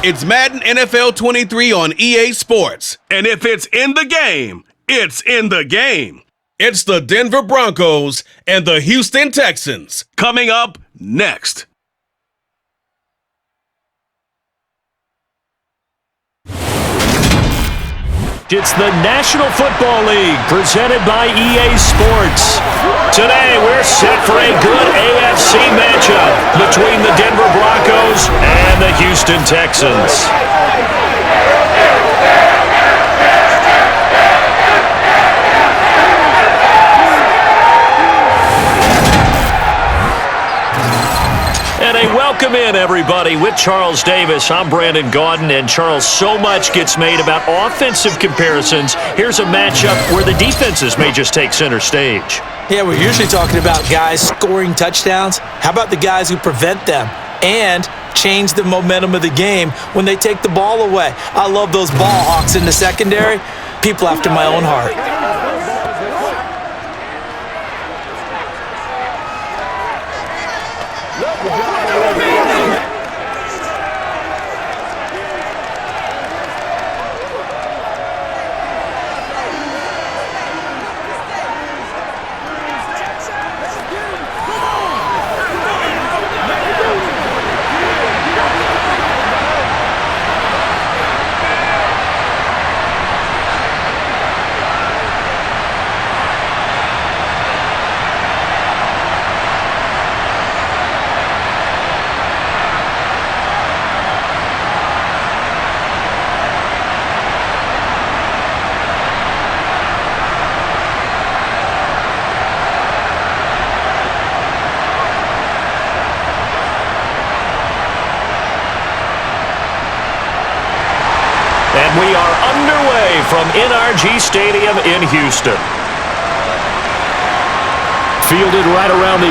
It's Madden NFL 23 on EA Sports. And if it's in the game, it's in the game. It's the Denver Broncos and the Houston Texans. Coming up next. It's the National Football League presented by EA Sports. Today we're set for a good AFC matchup between the Denver Broncos and the Houston Texans. And a welcome in, everybody, with Charles Davis. I'm Brandon Gaudin, and Charles, so much gets made about offensive comparisons. Here's a matchup where the defenses may just take center stage. Yeah, we're usually talking about guys scoring touchdowns. How about the guys who prevent them and change the momentum of the game when they take the ball away? I love those ball hawks in the secondary. People after my own heart. And we are underway from NRG Stadium in Houston. Fielded right around the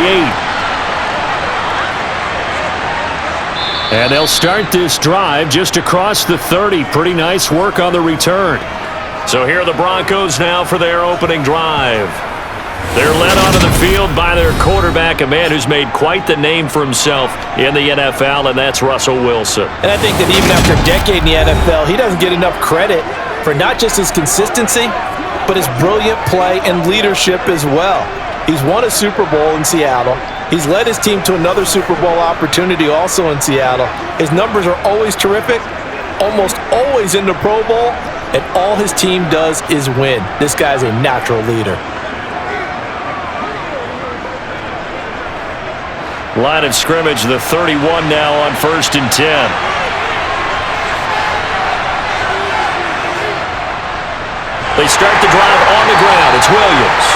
8. And they'll start this drive just across the 30. Pretty nice work on the return. So here are the Broncos now for their opening drive. They're led onto the field by their quarterback, a man who's made quite the name for himself in the NFL, and that's Russell Wilson. And I think that even after a decade in the NFL, he doesn't get enough credit for not just his consistency, but his brilliant play and leadership as well. He's won a Super Bowl in Seattle. He's led his team to another Super Bowl opportunity also in Seattle. His numbers are always terrific, almost always in the Pro Bowl, and all his team does is win. This guy's a natural leader. Line of scrimmage, the 31 now on 1st and 10. They start the drive on the ground. It's Williams.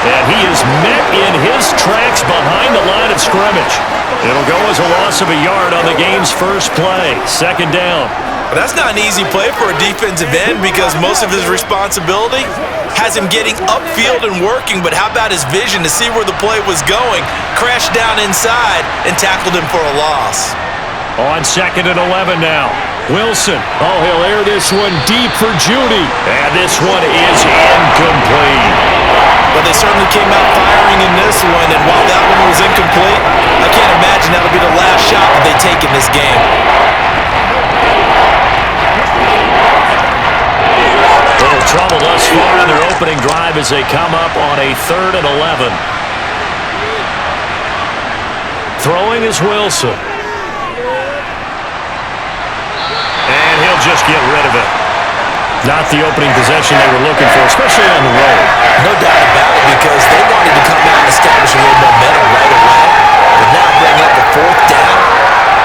And he is met in his tracks behind the line of scrimmage. It'll go as a loss of a yard on the game's first play. 2nd down. That's not an easy play for a defensive end because most of his responsibility has him getting upfield and working, but how about his vision to see where the play was going, crashed down inside, and tackled him for a loss. On 2nd and 11 now. Wilson. Oh, he'll air this one deep for Judy. And this one is incomplete. Well, they certainly came out firing in this one, and while that one was incomplete, I can't imagine that'll be the last shot that they take in this game. Little trouble thus far in their opening drive as they come up on a 3rd and 11. Throwing is Wilson. And he'll just get rid of it. Not the opening possession they were looking for, especially on the road. No doubt about it, because they wanted to come out and establish a little momentum right away. But now bring up a 4th down.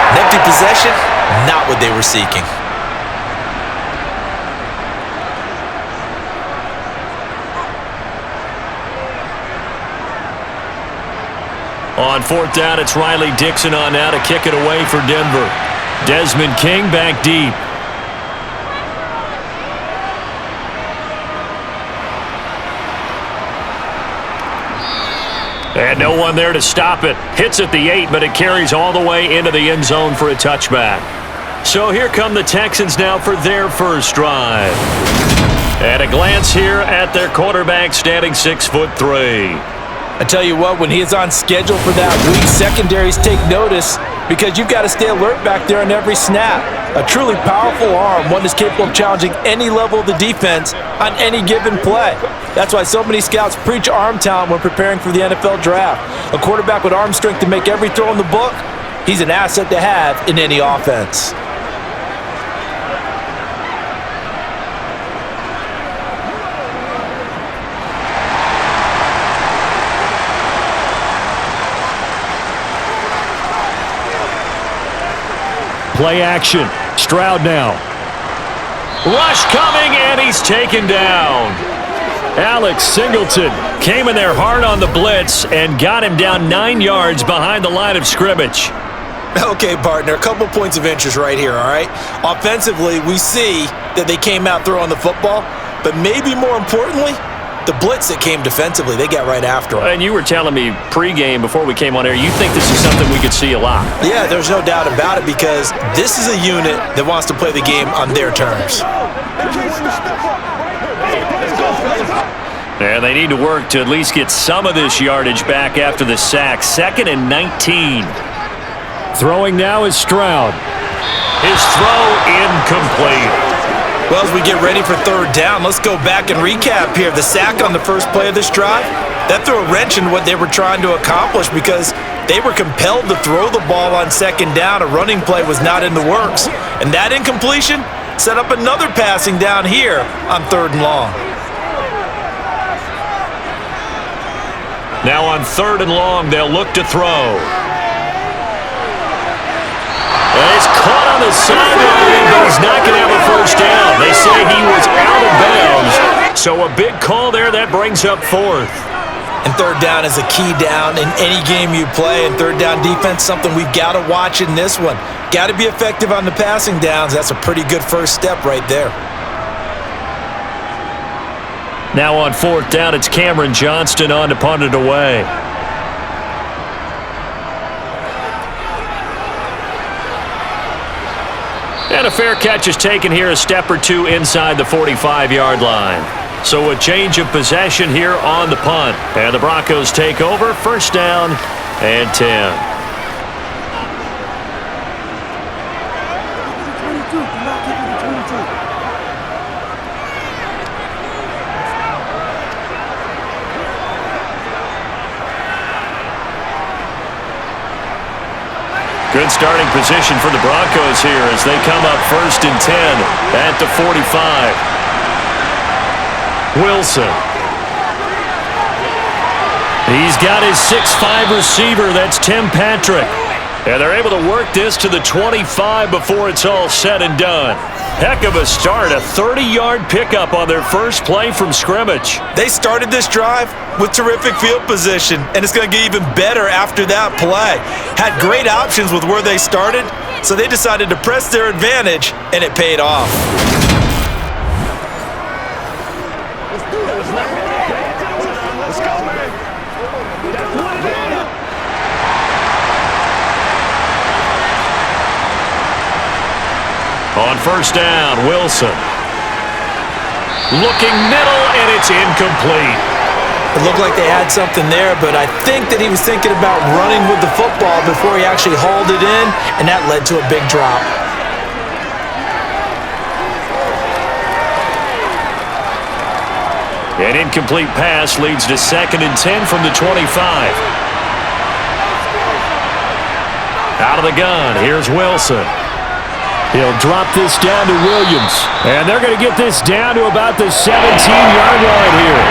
An empty possession, not what they were seeking. On 4th down, it's Riley Dixon on now to kick it away for Denver. Desmond King back deep. And no one there to stop it. Hits at the 8, but it carries all the way into the end zone for a touchback. So here come the Texans now for their first drive. And a glance here at their quarterback, standing 6'3". I tell you what, when he is on schedule for that week, secondaries take notice because you've got to stay alert back there on every snap. A truly powerful arm, one that's capable of challenging any level of the defense on any given play. That's why so many scouts preach arm talent when preparing for the NFL draft. A quarterback with arm strength to make every throw in the book, he's an asset to have in any offense. Play action. Stroud now. Rush coming, and he's taken down. Alex Singleton came in there hard on the blitz and got him down 9 yards behind the line of scrimmage. Okay, partner, a couple points of interest right here, all right? Offensively, we see that they came out throwing the football, but maybe more importantly, the blitz that came defensively, they got right after him. And you were telling me pregame before we came on air, you think this is something we could see a lot. Yeah, there's no doubt about it because this is a unit that wants to play the game on their terms. And they need to work to at least get some of this yardage back after the sack. 2nd and 19. Throwing now is Stroud. His throw incomplete. Well, as we get ready for third down, let's go back and recap here. The sack on the first play of this drive, that threw a wrench in what they were trying to accomplish because they were compelled to throw the ball on second down. A running play was not in the works. And that incompletion set up another passing down here on 3rd and long. Now on 3rd and long, they'll look to throw. And it's caught on the sideline, but he's not going to have a first down. They say he was out of bounds. So a big call there. That brings up 4th. And 3rd down is a key down in any game you play. And 3rd down defense, something we've got to watch in this one. Got to be effective on the passing downs. That's a pretty good first step right there. Now on 4th down, it's Cameron Johnston on to punt it away. And a fair catch is taken here, a step or two inside the 45-yard line. So a change of possession here on the punt. And the Broncos take over, 1st down and 10. Good starting position for the Broncos here as they come up 1st and 10 at the 45. Wilson. He's got his 6'5" receiver. That's Tim Patrick. And they're able to work this to the 25 before it's all said and done. Heck of a start, a 30-yard pickup on their first play from scrimmage. They started this drive with terrific field position, and it's going to get even better after that play. Had great options with where they started, so they decided to press their advantage, and it paid off. On 1st down, Wilson. Looking middle, and it's incomplete. It looked like they had something there, but I think that he was thinking about running with the football before he actually hauled it in, and that led to a big drop. An incomplete pass leads to 2nd and 10 from the 25. Out of the gun, here's Wilson. He'll drop this down to Williams. And they're going to get this down to about the 17-yard line here.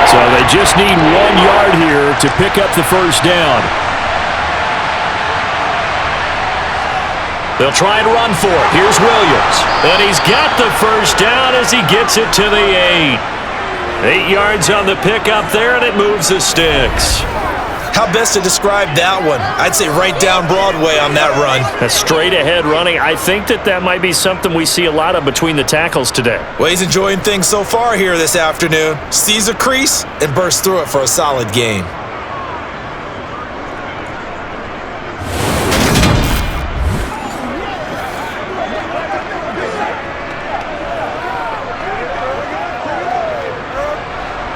So they just need 1 yard here to pick up the first down. They'll try and run for it. Here's Williams. And he's got the first down as he gets it to the 8. 8 yards on the pickup there, and it moves the sticks. How best to describe that one? I'd say right down Broadway on that run. A straight-ahead running. I think that might be something we see a lot of between the tackles today. Well, he's enjoying things so far here this afternoon. Sees a crease and bursts through it for a solid gain.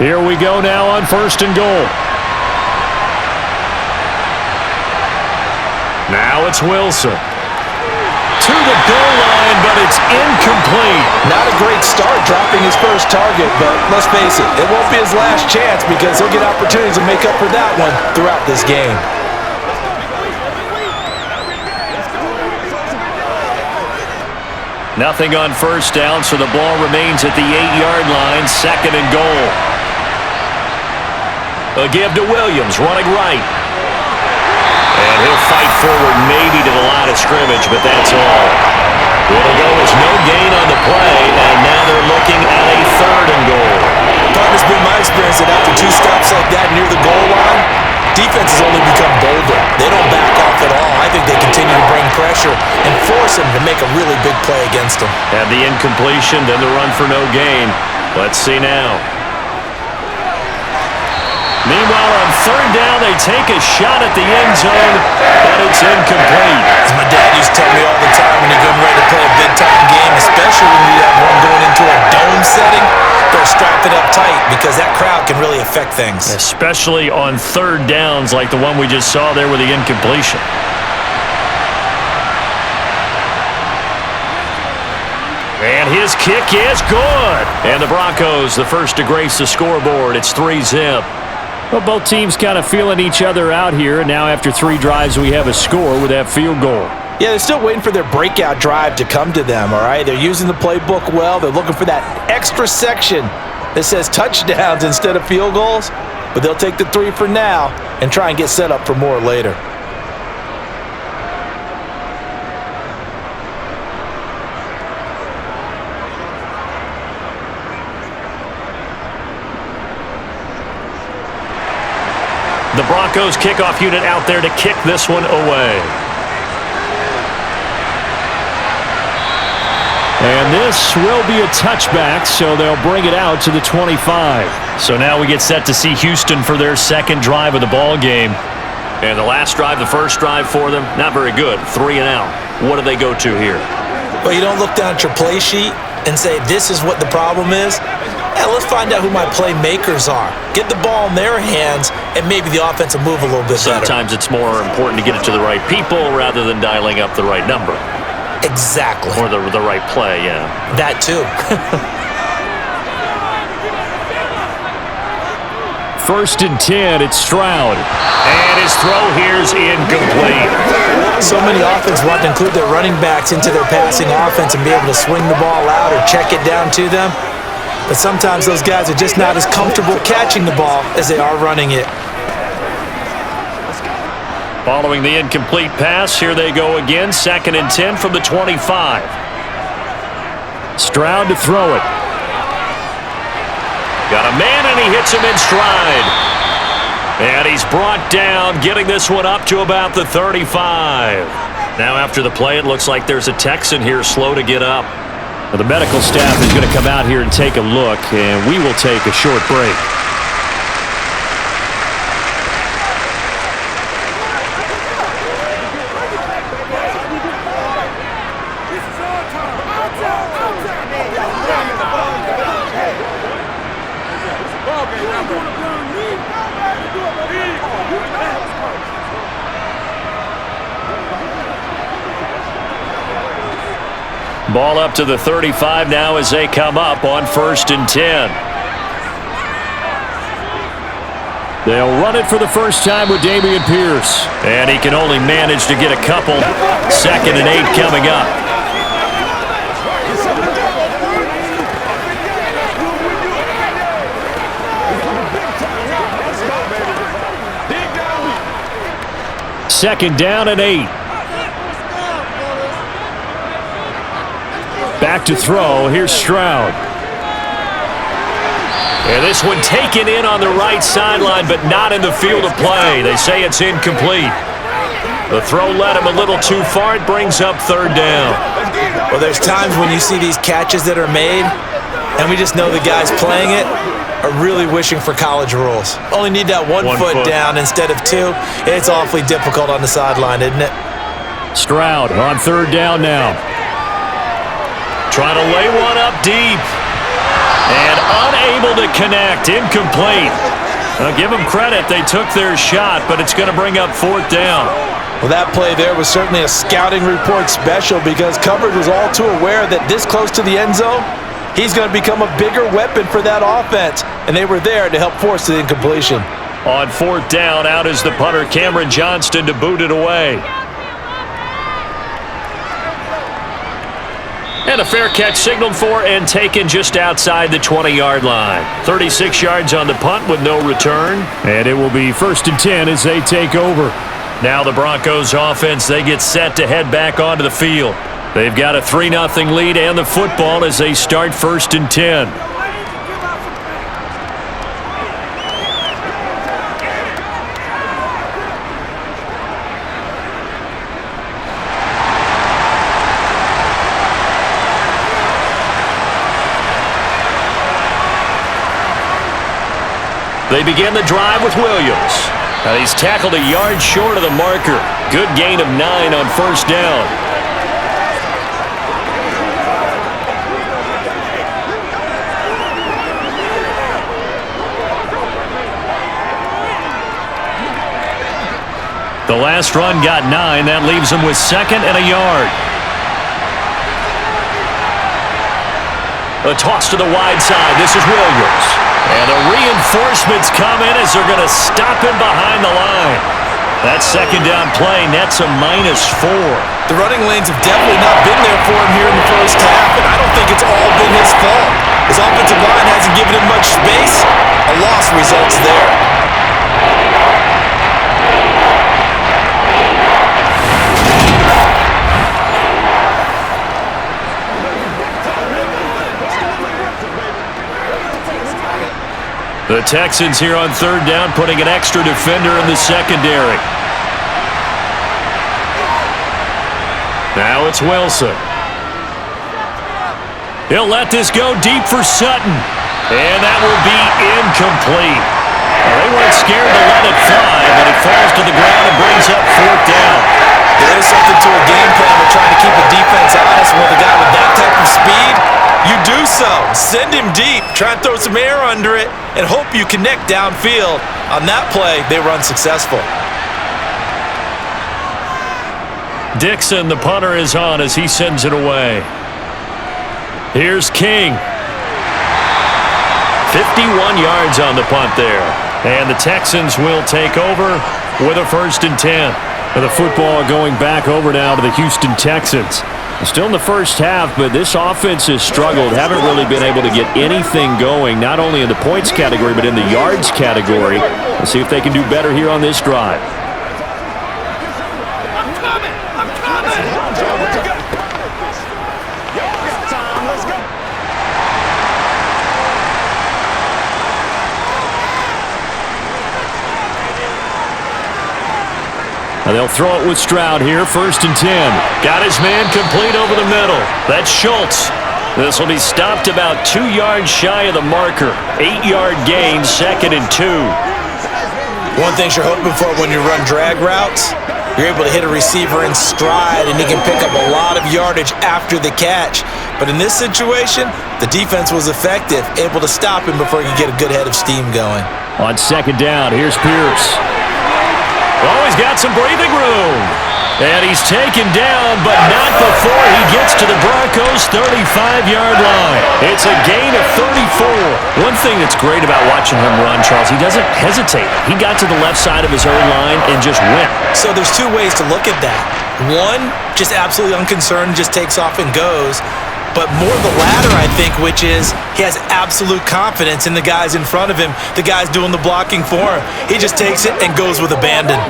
Here we go now on 1st and goal. Now it's Wilson. To the goal line, but it's incomplete. Not a great start dropping his first target, but let's face it won't be his last chance because he'll get opportunities to make up for that one throughout this game. Nothing on 1st down, so the ball remains at the 8-yard line, 2nd and goal. A give to Williams, running right. And he'll fight forward maybe to the line of scrimmage, but that's all. It'll go as no gain on the play, and now they're looking at a 3rd and goal. It's been my experience that after 2 stops like that near the goal line, defenses only become bolder. They don't back off at all. I think they continue to bring pressure and force him to make a really big play against them. Have the incompletion, then the run for no gain. Let's see now. Meanwhile, on 3rd down, they take a shot at the end zone, but it's incomplete. As my dad used to tell me all the time when you're getting ready to play a big-time game, especially when you have one going into a dome setting, they're strapping up tight because that crowd can really affect things. Especially on 3rd downs like the one we just saw there with the incompletion. And his kick is good. And the Broncos, the first to grace the scoreboard. It's 3-zip. Well, both teams kind of feeling each other out here. And now after 3 drives, we have a score with that field goal. Yeah, they're still waiting for their breakout drive to come to them, all right? They're using the playbook well. They're looking for that extra section that says touchdowns instead of field goals. But they'll take the 3 for now and try and get set up for more later. The Broncos kickoff unit out there to kick this one away. And this will be a touchback, so they'll bring it out to the 25. So now we get set to see Houston for their 2nd drive of the ball game. And the last drive, the first drive for them, not very good. 3 and out. What do they go to here? Well, you don't look down at your play sheet and say, this is what the problem is. Yeah, let's find out who my playmakers are. Get the ball in their hands, and maybe the offense will move a little bit better. Sometimes it's more important to get it to the right people rather than dialing up the right number. Exactly. Or the right play, yeah. That too. 1st and 10, it's Stroud. And his throw here's incomplete. So many offenses want to include their running backs into their passing offense and be able to swing the ball out or check it down to them. But sometimes those guys are just not as comfortable catching the ball as they are running it. Following the incomplete pass, here they go again. 2nd and 10 from the 25. Stroud to throw it. Got a man, and he hits him in stride. And he's brought down, getting this one up to about the 35. Now after the play, it looks like there's a Texan here slow to get up. Well, the medical staff is going to come out here and take a look, and we will take a short break. Ball up to the 35 now as they come up on 1st and 10. They'll run it for the first time with Dameon Pierce. And he can only manage to get a couple. 2nd and 8 coming up. Second down and 8. Back to throw. Here's Stroud. And this one taken in on the right sideline, but not in the field of play. They say it's incomplete. The throw led him a little too far. It brings up 3rd down. Well, there's times when you see these catches that are made, and we just know the guys playing it are really wishing for college rules. Only need that one foot down instead of 2. It's awfully difficult on the sideline, isn't it? Stroud on 3rd down now. Trying to lay one up deep. And unable to connect. Incomplete. Now, give them credit. They took their shot, but it's going to bring up 4th down. Well, that play there was certainly a scouting report special because coverage was all too aware that this close to the end zone, he's going to become a bigger weapon for that offense, and they were there to help force the incompletion. On 4th down, out is the punter, Cameron Johnston, to boot it away. And a fair catch signaled for and taken just outside the 20-yard line. 36 yards on the punt with no return. And it will be 1st and 10 as they take over. Now the Broncos offense, they get set to head back onto the field. They've got a 3-0 lead and the football as they start 1st and 10. They begin the drive with Williams. Now he's tackled a yard short of the marker. Good gain of 9 on 1st down. The last run got 9. That leaves him with 2nd and a yard. A toss to the wide side. This is Williams. And the reinforcements come in as they're going to stop him behind the line. That 2nd down play nets a -4. The running lanes have definitely not been there for him here in the first half, and I don't think it's all been his fault. His offensive line hasn't given him much space. A loss results there. The Texans here on 3rd down, putting an extra defender in the secondary. Now it's Wilson. He'll let this go deep for Sutton. And that will be incomplete. Well, they weren't scared to let it fly, but it falls to the ground and brings up 4th down. There's something to a game plan with trying to keep a defense honest with a guy with that type of speed. You do so. Send him deep. Try and throw some air under it and hope you connect downfield. On that play, they were unsuccessful. Dixon, the punter, is on as he sends it away. Here's King. 51 yards on the punt there. And the Texans will take over with a 1st and 10. The football going back over now to the Houston Texans. Still in the first half, but this offense has struggled. Haven't really been able to get anything going, not only in the points category, but in the yards category. Let's see if they can do better here on this drive. And they'll throw it with Stroud here, 1st and 10. Got his man complete over the middle. That's Schultz. This will be stopped about 2 yards shy of the marker. 8-yard gain, 2nd and 2. One thing you're hoping for when you run drag routes, you're able to hit a receiver in stride and he can pick up a lot of yardage after the catch. But in this situation, the defense was effective, able to stop him before he could get a good head of steam going. On 2nd down, here's Pierce. Oh, he's got some breathing room. And he's taken down, but not before he gets to the Broncos' 35-yard line. It's a gain of 34. One thing that's great about watching him run, Charles, he doesn't hesitate. He got to the left side of his own line and just went. So there's 2 ways to look at that. One, just absolutely unconcerned, just takes off and goes. But more the latter, I think, which is he has absolute confidence in the guys in front of him, the guys doing the blocking for him. He just takes it and goes with abandon.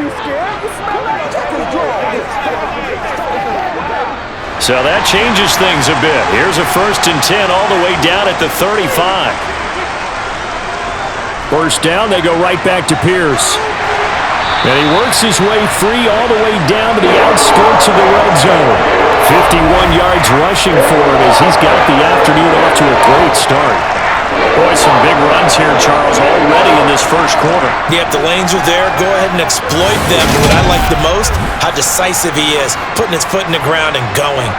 So that changes things a bit. Here's a 1st and 10 all the way down at the 35. 1st down, they go right back to Pierce. And he works his way free all the way down to the outskirts of the red zone. 51 yards rushing for him as he's got the afternoon off to a great start. Boy, some big runs here, Charles, already in this first quarter. Yeah, if the lanes are there, go ahead and exploit them. What I like the most, how decisive he is, putting his foot in the ground and going.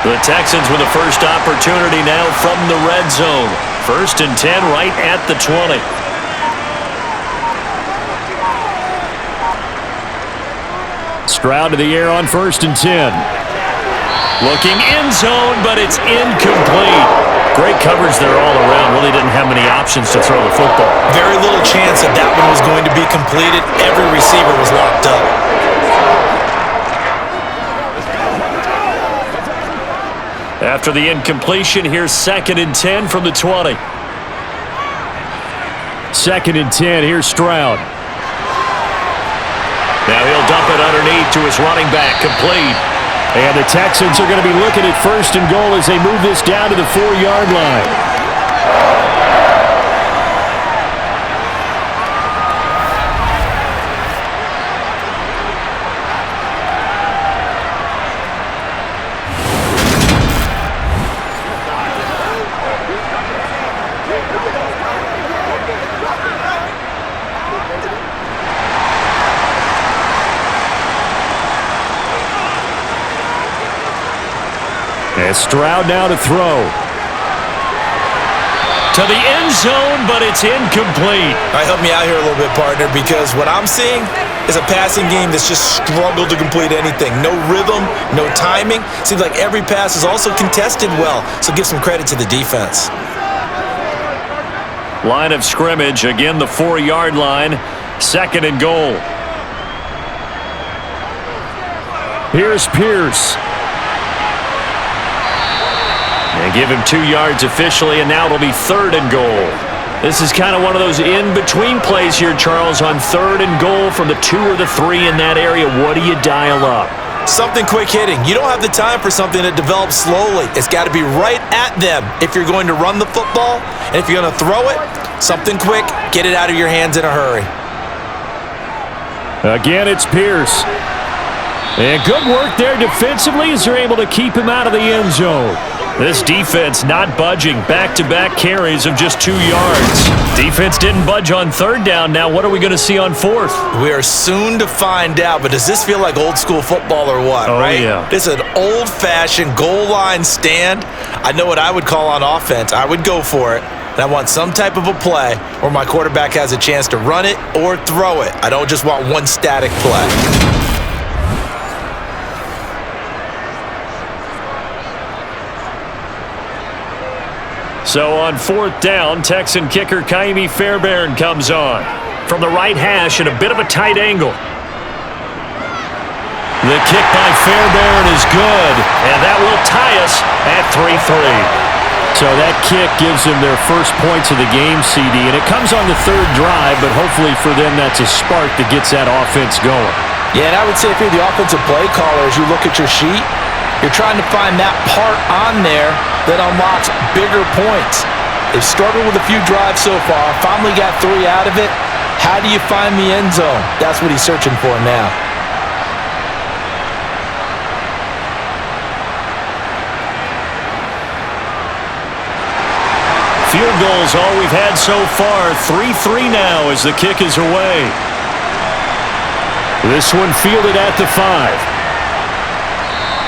The Texans with the first opportunity now from the red zone. 1st and 10 right at the 20. Stroud to the air on 1st and 10. Looking end zone, but it's incomplete. Great coverage there all around. Really didn't have many options to throw the football. Very little chance that that one was going to be completed. Every receiver was locked up. After the incompletion, here's 2nd and 10 from the 20. 2nd and 10, here's Stroud. Now he'll dump it underneath to his running back, complete. And the Texans are going to be looking at 1st and goal as they move this down to the 4-yard line. And Stroud now to throw. To the end zone, but it's incomplete. All right, help me out here a little bit, partner, because what I'm seeing is a passing game that's just struggled to complete anything. No rhythm, no timing. Seems like every pass is also contested well, so give some credit to the defense. Line of scrimmage, again the 4-yard line. 2nd and goal. Here's Pierce. And give him 2 yards officially, and now it'll be 3rd and goal. This is kind of one of those in-between plays here, Charles, on 3rd and goal from the 2 or the 3 in that area. What do you dial up? Something quick hitting. You don't have the time for something that develops slowly. It's got to be right at them if you're going to run the football. And if you're going to throw it, something quick, get it out of your hands in a hurry. Again, it's Pierce. And good work there defensively as they're able to keep him out of the end zone. This defense not budging. Back-to-back carries of just 2 yards. Defense didn't budge on 3rd down. Now what are we going to see on 4th? We are soon to find out, but does this feel like old school football or what, right? Yeah. This is an old-fashioned goal line stand. I know what I would call on offense. I would go for it. And I want some type of a play where my quarterback has a chance to run it or throw it. I don't just want one static play. So on 4th down, Texan kicker Kaimi Fairbairn comes on. From the right hash at a bit of a tight angle. The kick by Fairbairn is good, and that will tie us at 3-3. So that kick gives them their first points of the game, CD, and it comes on the 3rd drive, but hopefully for them that's a spark that gets that offense going. Yeah, and I would say if you're the offensive play caller, as you look at your sheet, you're trying to find that part on there that unlocks bigger points. They've struggled with a few drives so far, finally got 3 out of it. How do you find the end zone? That's what he's searching for now. Field goals all we've had so far. 3-3 now as the kick is away. This one fielded at the 5.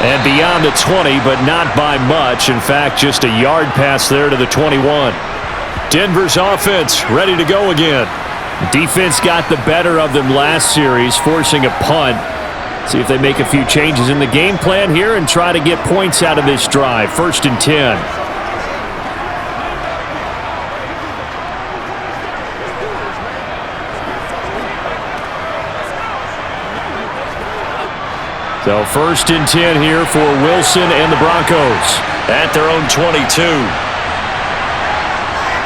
And beyond the 20, but not by much. In fact, just a yard pass there to the 21. Denver's offense ready to go again. Defense got the better of them last series, forcing a punt. See if they make a few changes in the game plan here and try to get points out of this drive. 1st and 10. So 1st and 10 here for Wilson and the Broncos at their own 22.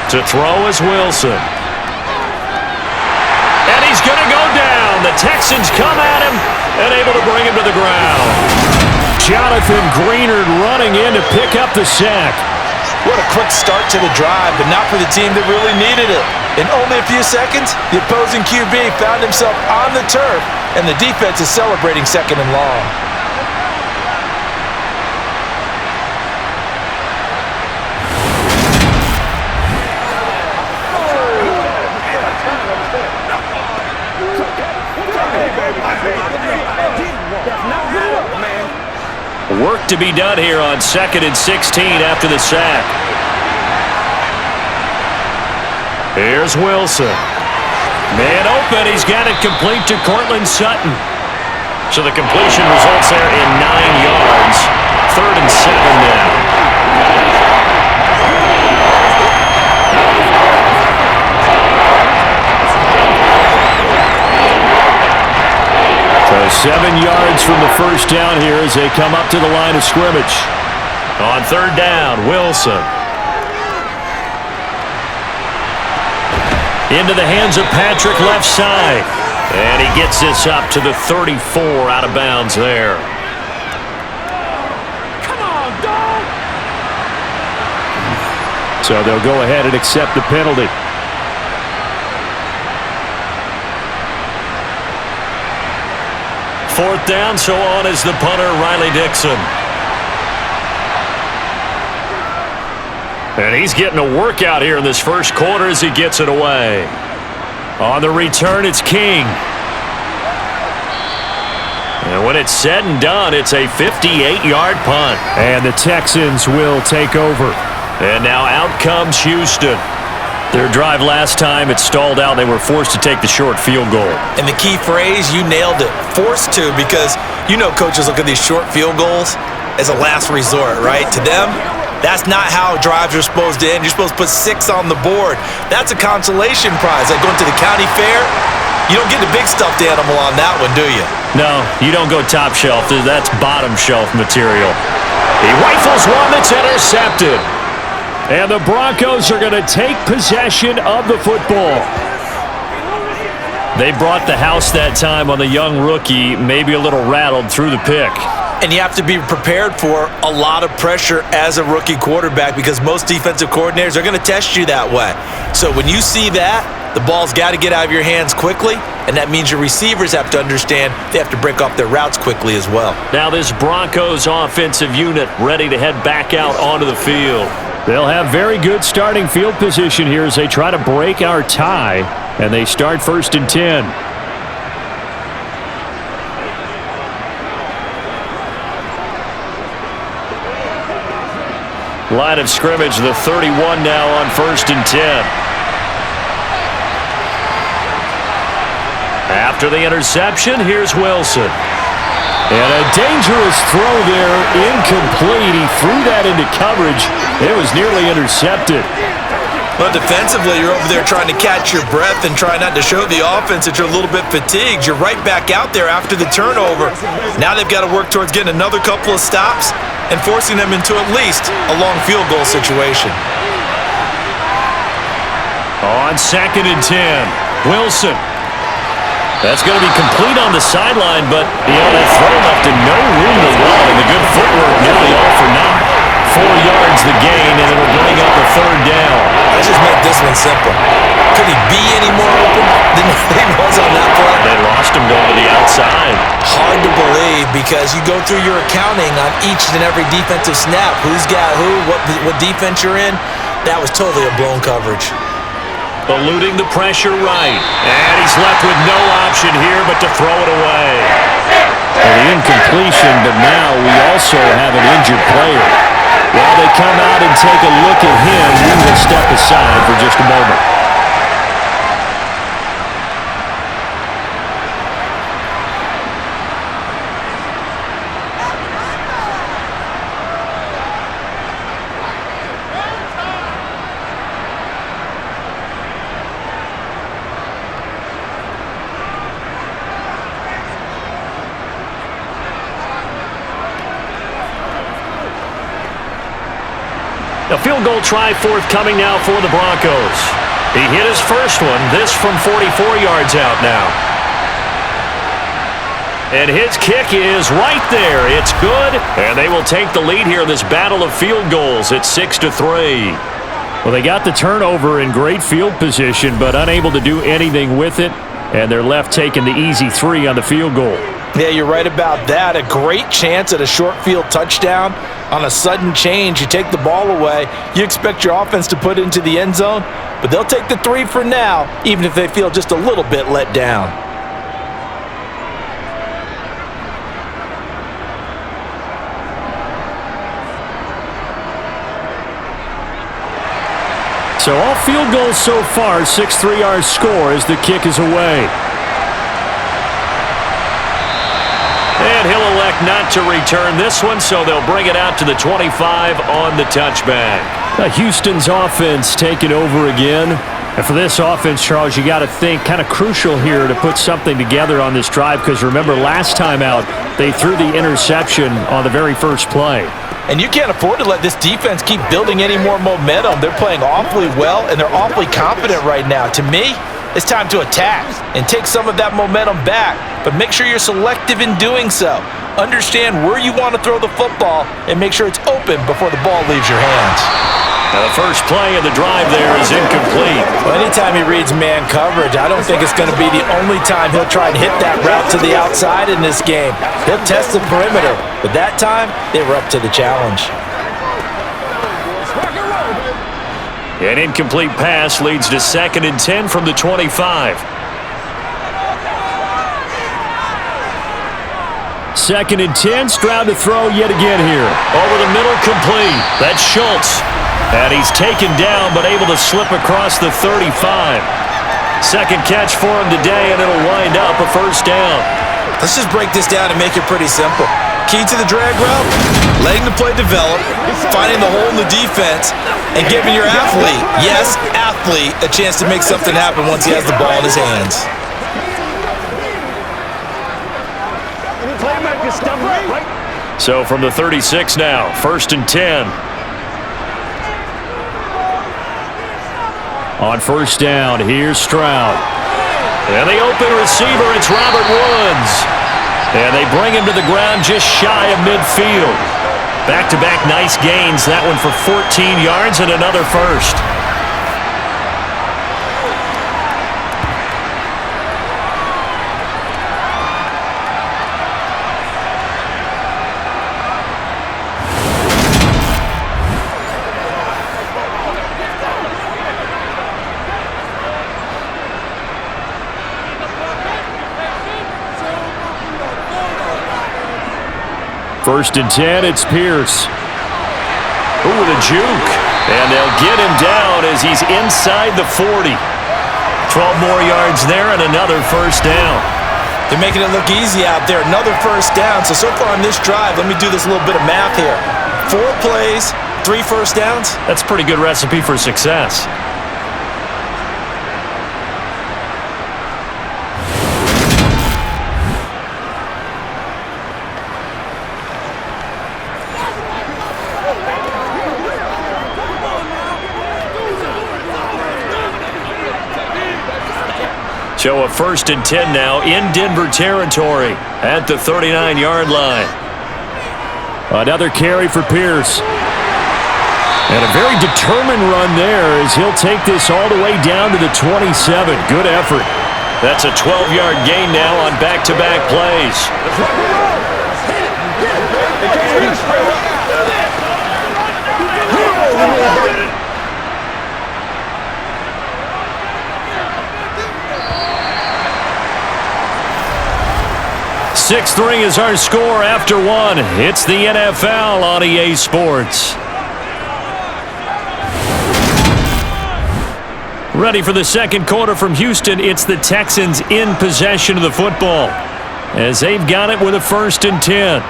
To throw is Wilson. And he's going to go down. The Texans come at him and able to bring him to the ground. Jonathan Greenard running in to pick up the sack. What a quick start to the drive, but not for the team that really needed it. In only a few seconds, the opposing QB found himself on the turf, and the defense is celebrating 2nd and long. Work work to be done here on 2nd and 16 after the sack. Here's Wilson. Man open. He's got it complete to Cortland Sutton. So the completion results there in 9 yards. 3rd and 7 now. So 7 yards from the first down here as they come up to the line of scrimmage. On 3rd down, Wilson. Into the hands of Patrick left side. And he gets this up to the 34 out of bounds there. Come on, dog! So they'll go ahead and accept the penalty. Fourth down, so on is the punter, Riley Dixon. And he's getting a workout here in this first quarter as he gets it away. On the return, it's King. And when it's said and done, it's a 58-yard punt. And the Texans will take over. And now out comes Houston. Their drive last time, it stalled out. They were forced to take the short field goal. And the key phrase, you nailed it, forced to, because you know coaches look at these short field goals as a last resort, right? To them, that's not how drives are supposed to end. You're supposed to put 6 on the board. That's a consolation prize. Like going to the county fair, you don't get the big stuffed animal on that one, do you? No, you don't go top shelf. That's bottom shelf material. He rifles one that's intercepted. And the Broncos are going to take possession of the football. They brought the house that time on the young rookie, maybe a little rattled through the pick. And you have to be prepared for a lot of pressure as a rookie quarterback because most defensive coordinators are going to test you that way. So when you see that, the ball's got to get out of your hands quickly, and that means your receivers have to understand they have to break off their routes quickly as well. Now this Broncos offensive unit ready to head back out onto the field. They'll have very good starting field position here as they try to break our tie, and they start 1st and 10. Line of scrimmage, the 31 now on 1st and 10. After the interception, here's Wilson. And a dangerous throw there, incomplete. He threw that into coverage. It was nearly intercepted. But defensively, you're over there trying to catch your breath and try not to show the offense that you're a little bit fatigued. You're right back out there after the turnover. Now they've got to work towards getting another couple of stops and forcing them into at least a long field goal situation. On 2nd and 10, Wilson. That's going to be complete on the sideline, but, that throw left in no room to run, and the good footwork nearly all for naught. 4 yards the gain, and it'll bring up a 3rd down. Let's just make this one simple. Could he be any more open than he was on that play? They lost him going to the outside. Hard to believe because you go through your accounting on each and every defensive snap. Who's got who, what defense you're in. That was totally a blown coverage. Eluding the pressure right. And he's left with no option here but to throw it away. Well, the incompletion, but now we also have an injured player. While they come out and take a look at him, we will step aside for just a moment. A field goal try forthcoming now for the Broncos. He hit his first one, this from 44 yards out now. And his kick is right there. It's good, and they will take the lead here in this battle of field goals. It's 6-3. Well, they got the turnover in great field position, but unable to do anything with it, and they're left taking the easy 3 on the field goal. Yeah, you're right about that. A great chance at a short field touchdown. On a sudden change, you take the ball away. You expect your offense to put it into the end zone, but they'll take the 3 for now, even if they feel just a little bit let down. So all field goals so far, 6-3 our score as the kick is away. And he'll elect not to return this one, so they'll bring it out to the 25 on the touchback. Houston's offense taking over again. And for this offense, Charles, you got to think kind of crucial here to put something together on this drive because remember last time out, they threw the interception on the very first play. And you can't afford to let this defense keep building any more momentum. They're playing awfully well, and they're awfully confident right now. To me, it's time to attack and take some of that momentum back, but make sure you're selective in doing so. Understand where you want to throw the football and make sure it's open before the ball leaves your hands. Now the first play of the drive there is incomplete. Well, anytime he reads man coverage, I don't think it's going to be the only time he'll try and hit that route to the outside in this game. He'll test the perimeter, but that time, they were up to the challenge. An incomplete pass leads to 2nd and 10 from the 25. 2nd and 10, Stroud to throw yet again here. Over the middle, complete. That's Schultz. And he's taken down, but able to slip across the 35. Second catch for him today, and it'll wind up a first down. Let's just break this down and make it pretty simple. Key to the drag route, letting the play develop, finding the hole in the defense, and giving your athlete, yes, athlete, a chance to make something happen once he has the ball in his hands. So from the 36 now, 1st and 10. On first down, here's Stroud. And the open receiver, it's Robert Woods. And they bring him to the ground just shy of midfield. Back-to-back nice gains. That one for 14 yards and another first. First and 10, it's Pierce. Ooh, with a juke. And they'll get him down as he's inside the 40. 12 more yards there and another first down. They're making it look easy out there. Another first down. So far on this drive, let me do this little bit of math here. 4 plays, 3 first downs. That's a pretty good recipe for success. So a 1st and 10 now in Denver territory at the 39-yard line. Another carry for Pierce. And a very determined run there as he'll take this all the way down to the 27. Good effort. That's a 12-yard gain now on back-to-back plays. 6-3 is our score after 1. It's the NFL on EA Sports. Ready for the second quarter from Houston. It's the Texans in possession of the football as they've got it with a 1st and 10.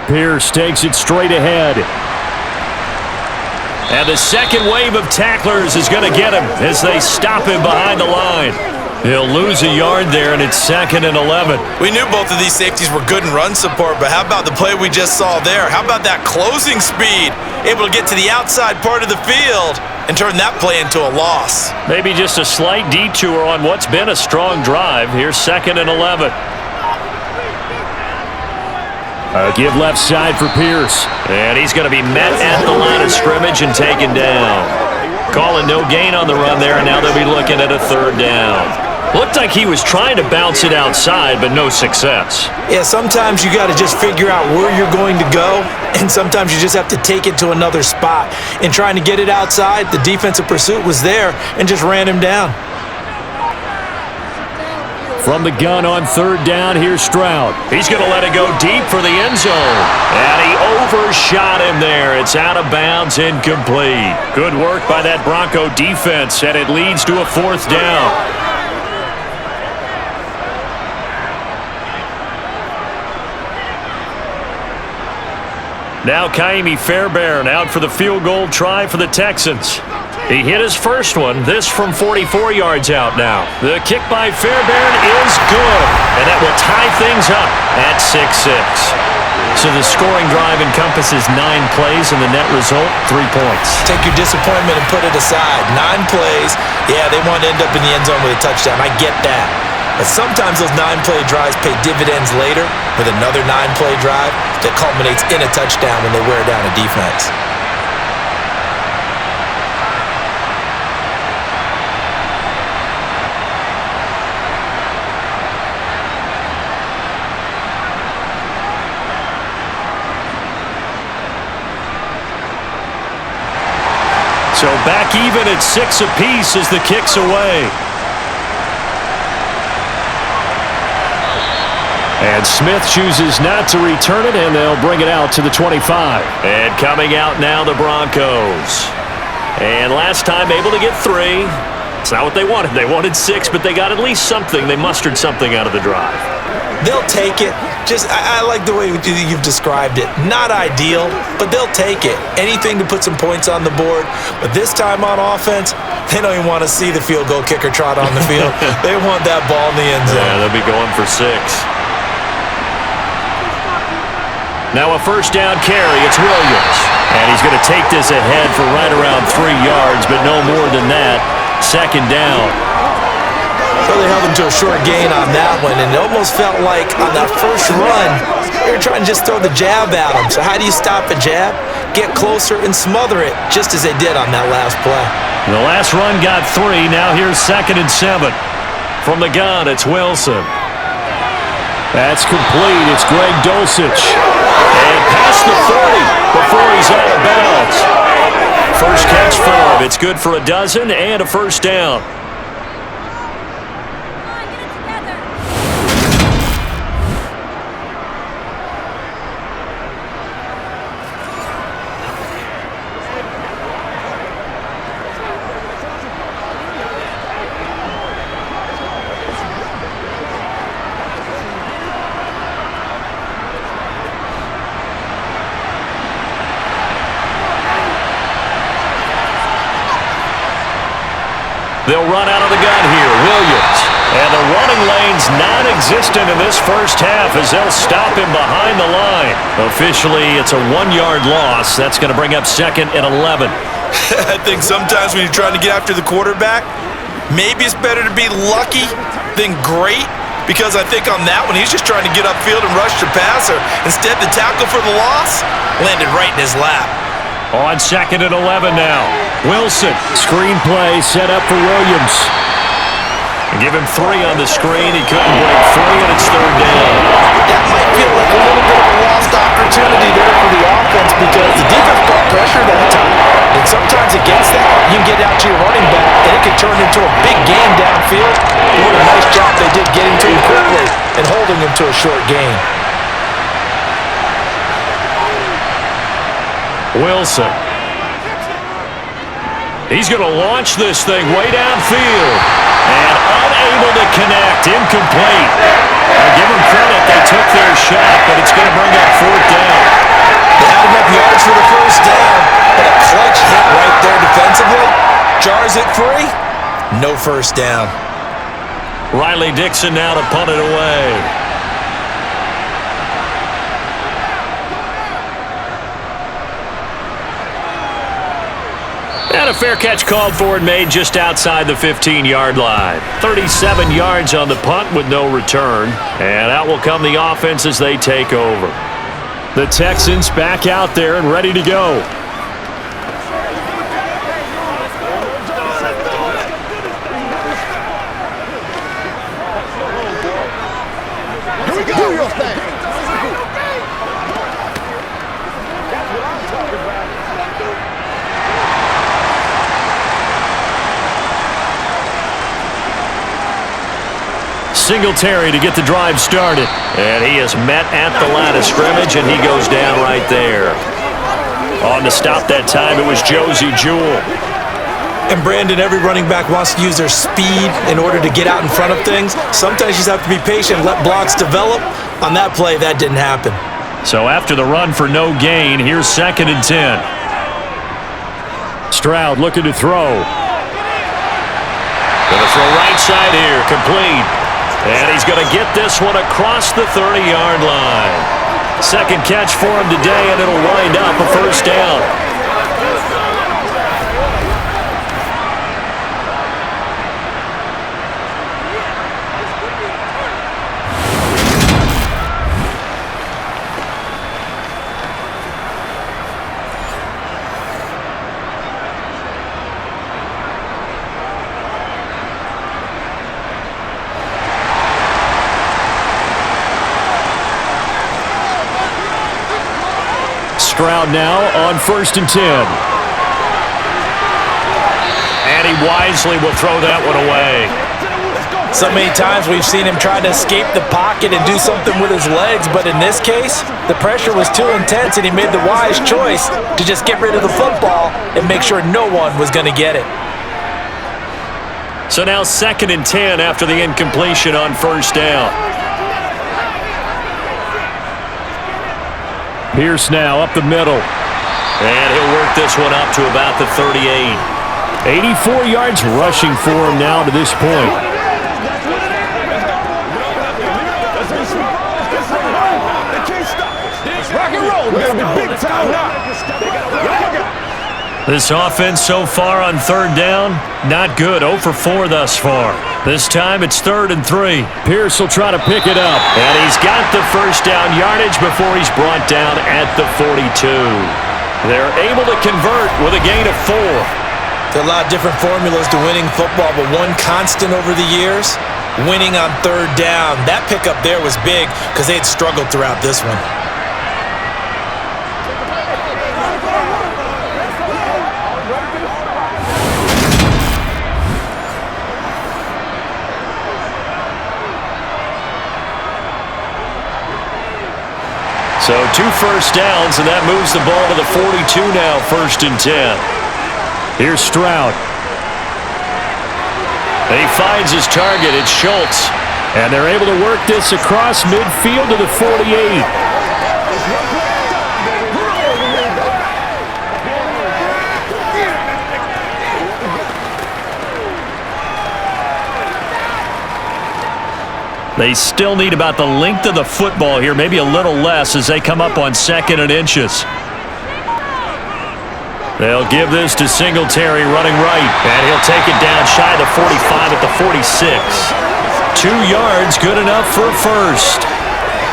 Pierce takes it straight ahead. And the second wave of tacklers is going to get him as they stop him behind the line. He'll lose a yard there, and it's 2nd and 11. We knew both of these safeties were good in run support, but how about the play we just saw there? How about that closing speed? Able to get to the outside part of the field and turn that play into a loss. Maybe just a slight detour on what's been a strong drive. Here's 2nd and 11. Give left side for Pierce. And he's going to be met at the line of scrimmage and taken down. Calling no gain on the run there, and now they'll be looking at a 3rd down. Looked like he was trying to bounce it outside, but no success. Yeah, sometimes you got to just figure out where you're going to go, and sometimes you just have to take it to another spot. In trying to get it outside, the defensive pursuit was there and just ran him down. From the gun on third down, here's Stroud. He's going to let it go deep for the end zone. And he overshot him there. It's out of bounds, incomplete. Good work by that Bronco defense, and it leads to a fourth down. Now Kaimi Fairbairn out for the field goal try for the Texans. He hit his first one, this from 44 yards out now. The kick by Fairbairn is good, and that will tie things up at 6-6. So the scoring drive encompasses 9 plays, and the net result, 3 points. Take your disappointment and put it aside. 9 plays, yeah, they want to end up in the end zone with a touchdown. I get that. But sometimes those 9-play drives pay dividends later with another 9-play drive that culminates in a touchdown when they wear down a defense. So back even at 6 apiece as the kick's away. And Smith chooses not to return it, and they'll bring it out to the 25. And coming out now, the Broncos. And last time able to get 3. It's not what they wanted. They wanted 6, but they got at least something. They mustered something out of the drive. They'll take it. I like the way you've described it. Not ideal, but they'll take it. Anything to put some points on the board. But this time on offense, they don't even want to see the field goal kicker trot on the field. They want that ball in the end zone. Yeah, they'll be going for 6. Now a first down carry. It's Williams. And he's going to take this ahead for right around 3 yards, but no more than that. Second down. Really held him to a short gain on that one, and it almost felt like on that first run, they were trying to just throw the jab at him. So how do you stop a jab? Get closer and smother it, just as they did on that last play. The last run got 3. Now here's 2nd and 7. From the gun, it's Wilson. That's complete. It's Greg Dulcich. And past the 30 before he's out of bounds. First catch for him. It's good for a dozen and a first down. They'll run out of the gun here. Williams. And the running lane's non-existent in this first half as they'll stop him behind the line. Officially, it's a 1-yard loss. That's going to bring up 2nd and 11. I think sometimes when you're trying to get after the quarterback, maybe it's better to be lucky than great, because I think on that one, he's just trying to get upfield and rush the passer. Instead, the tackle for the loss landed right in his lap. On 2nd and 11 now. Wilson. Screen play set up for Williams. Give him 3 on the screen. He couldn't break free, and it's 3rd down. That might feel like a little bit of a lost opportunity there for the offense, because the defense brought pressure that time. And sometimes against that, you can get out to your running back, and it could turn into a big gain downfield. What a nice job they did getting to him quickly and holding him to a short gain. Wilson. He's going to launch this thing way downfield. And unable to connect. Incomplete. I'll give them credit. They took their shot, but it's going to bring up 4th down. They had enough yards for the first down, but a clutch hit right there defensively jars it free. No first down. Riley Dixon now to punt it away. And a fair catch called for and made just outside the 15-yard line. 37 yards on the punt with no return. And out will come the offense as they take over. The Texans back out there and ready to go. Here we go. Do your thing. Singletary to get the drive started. And he is met at the line of scrimmage, and he goes down right there. On to stop that time, it was Josie Jewell. And Brandon, every running back wants to use their speed in order to get out in front of things. Sometimes you just have to be patient, let blocks develop. On that play, that didn't happen. So after the run for no gain, here's 2nd and 10. Stroud looking to throw. Gonna throw right side here, complete. And he's gonna get this one across the 30-yard line. Second catch for him today, and it'll wind up a first down. Stroud now on 1st and 10. And he wisely will throw that one away. So many times we've seen him try to escape the pocket and do something with his legs, but in this case, the pressure was too intense and he made the wise choice to just get rid of the football and make sure no one was going to get it. So now 2nd and 10 after the incompletion on first down. Pierce now up the middle. And he'll work this one up to about the 38. 84 yards rushing for him now to this point. Rock and roll, baby. Big time now. This offense so far on 3rd down, not good. 0 for 4 thus far. This time it's 3rd and 3. Pierce will try to pick it up. And he's got the first down yardage before he's brought down at the 42. They're able to convert with a gain of 4. There are a lot of different formulas to winning football, but one constant over the years, winning on 3rd down. That pickup there was big because they had struggled throughout this one. So 2 first downs, and that moves the ball to the 42 now, 1st and 10. Here's Stroud. He finds his target. It's Schultz. And they're able to work this across midfield to the 48. They still need about the length of the football here, maybe a little less as they come up on 2nd and inches. They'll give this to Singletary running right, and he'll take it down shy of the 45 at the 46. 2 yards, good enough for a first.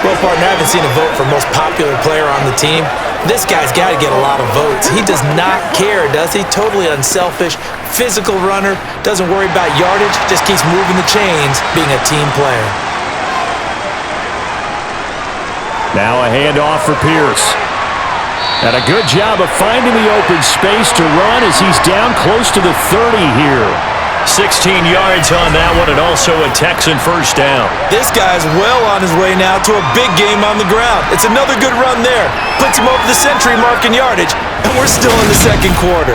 Well, partner, I haven't seen a vote for most popular player on the team. This guy's got to get a lot of votes. He does not care, does he? Totally unselfish, physical runner, doesn't worry about yardage, just keeps moving the chains, being a team player. Now a handoff for Pierce. And a good job of finding the open space to run as he's down close to the 30 here. 16 yards on that one, and also a Texan first down. This guy's well on his way now to a big game on the ground. It's another good run there. Puts him over the century mark in yardage, and we're still in the 2nd quarter.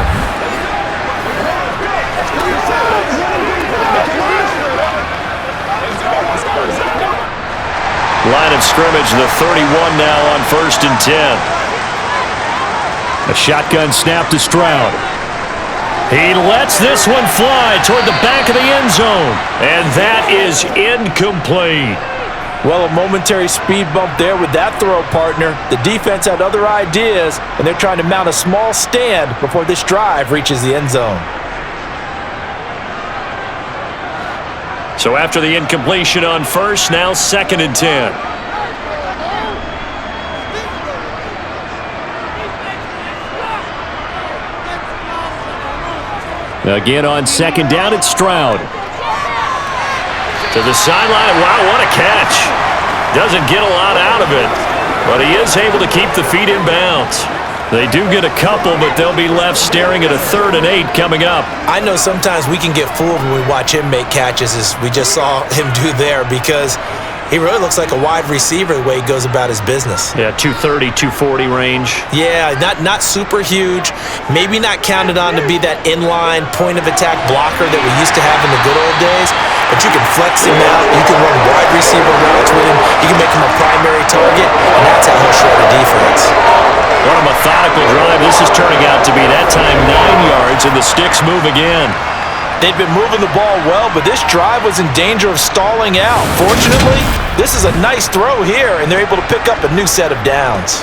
Line of scrimmage, the 31 now on 1st and 10. A shotgun snap to Stroud. He lets this one fly toward the back of the end zone, and that is incomplete. Well, a momentary speed bump there with that throw, partner. The defense had other ideas, and they're trying to mount a small stand before this drive reaches the end zone. So after the incompletion on first, now 2nd and 10. Again on 2nd down, it's Stroud. To the sideline. Wow, what a catch. Doesn't get a lot out of it, but he is able to keep the feet in bounds. They do get a couple, but they'll be left staring at a 3rd and 8 coming up. I know sometimes we can get fooled when we watch him make catches, as we just saw him do there, because he really looks like a wide receiver the way he goes about his business. Yeah, 230, 240 range. Yeah, not super huge. Maybe not counted on to be that inline point-of-attack blocker that we used to have in the good old days, but you can flex him out. You can run wide receiver routes with him. You can make him a primary target, and that's how he'll shred a defense. What a methodical drive this is turning out to be. That time 9 yards, and the sticks move again. They've been moving the ball well, but this drive was in danger of stalling out. Fortunately, this is a nice throw here, and they're able to pick up a new set of downs.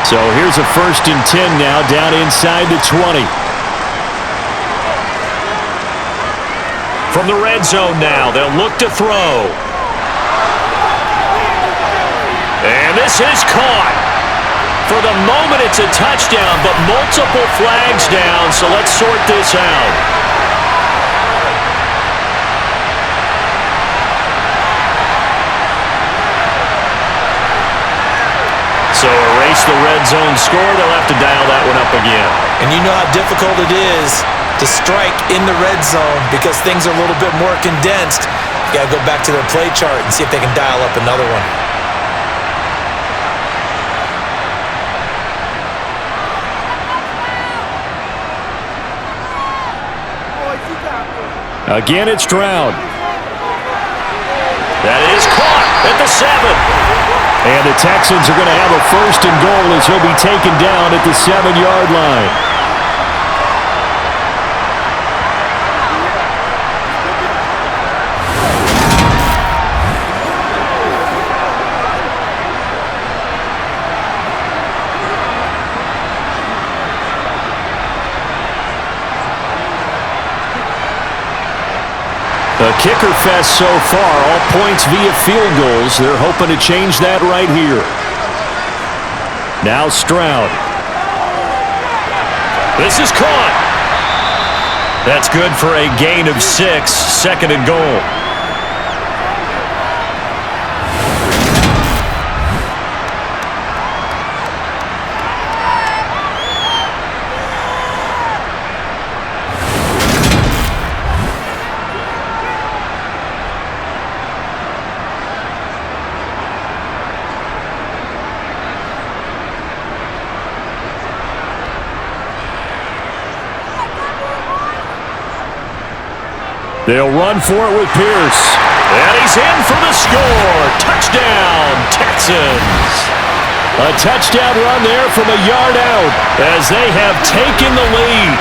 So here's a 1st and 10 now, down inside the 20. From the red zone now, they'll look to throw. And this is caught. For the moment, it's a touchdown, but multiple flags down, so let's sort this out. So erase the red zone score. They'll have to dial that one up again. And you know how difficult it is to strike in the red zone because things are a little bit more condensed. You got to go back to their play chart and see if they can dial up another one. Again, it's Stroud. That is caught at the 7. And the Texans are going to have a 1st and goal as he'll be taken down at the 7-yard line. A kicker fest so far, all points via field goals. They're hoping to change that right here. Now Stroud. This is caught. That's good for a gain of 6, 2nd and goal. They'll run for it with Pierce. And he's in for the score. Touchdown, Texans. A touchdown run there from a yard out as they have taken the lead.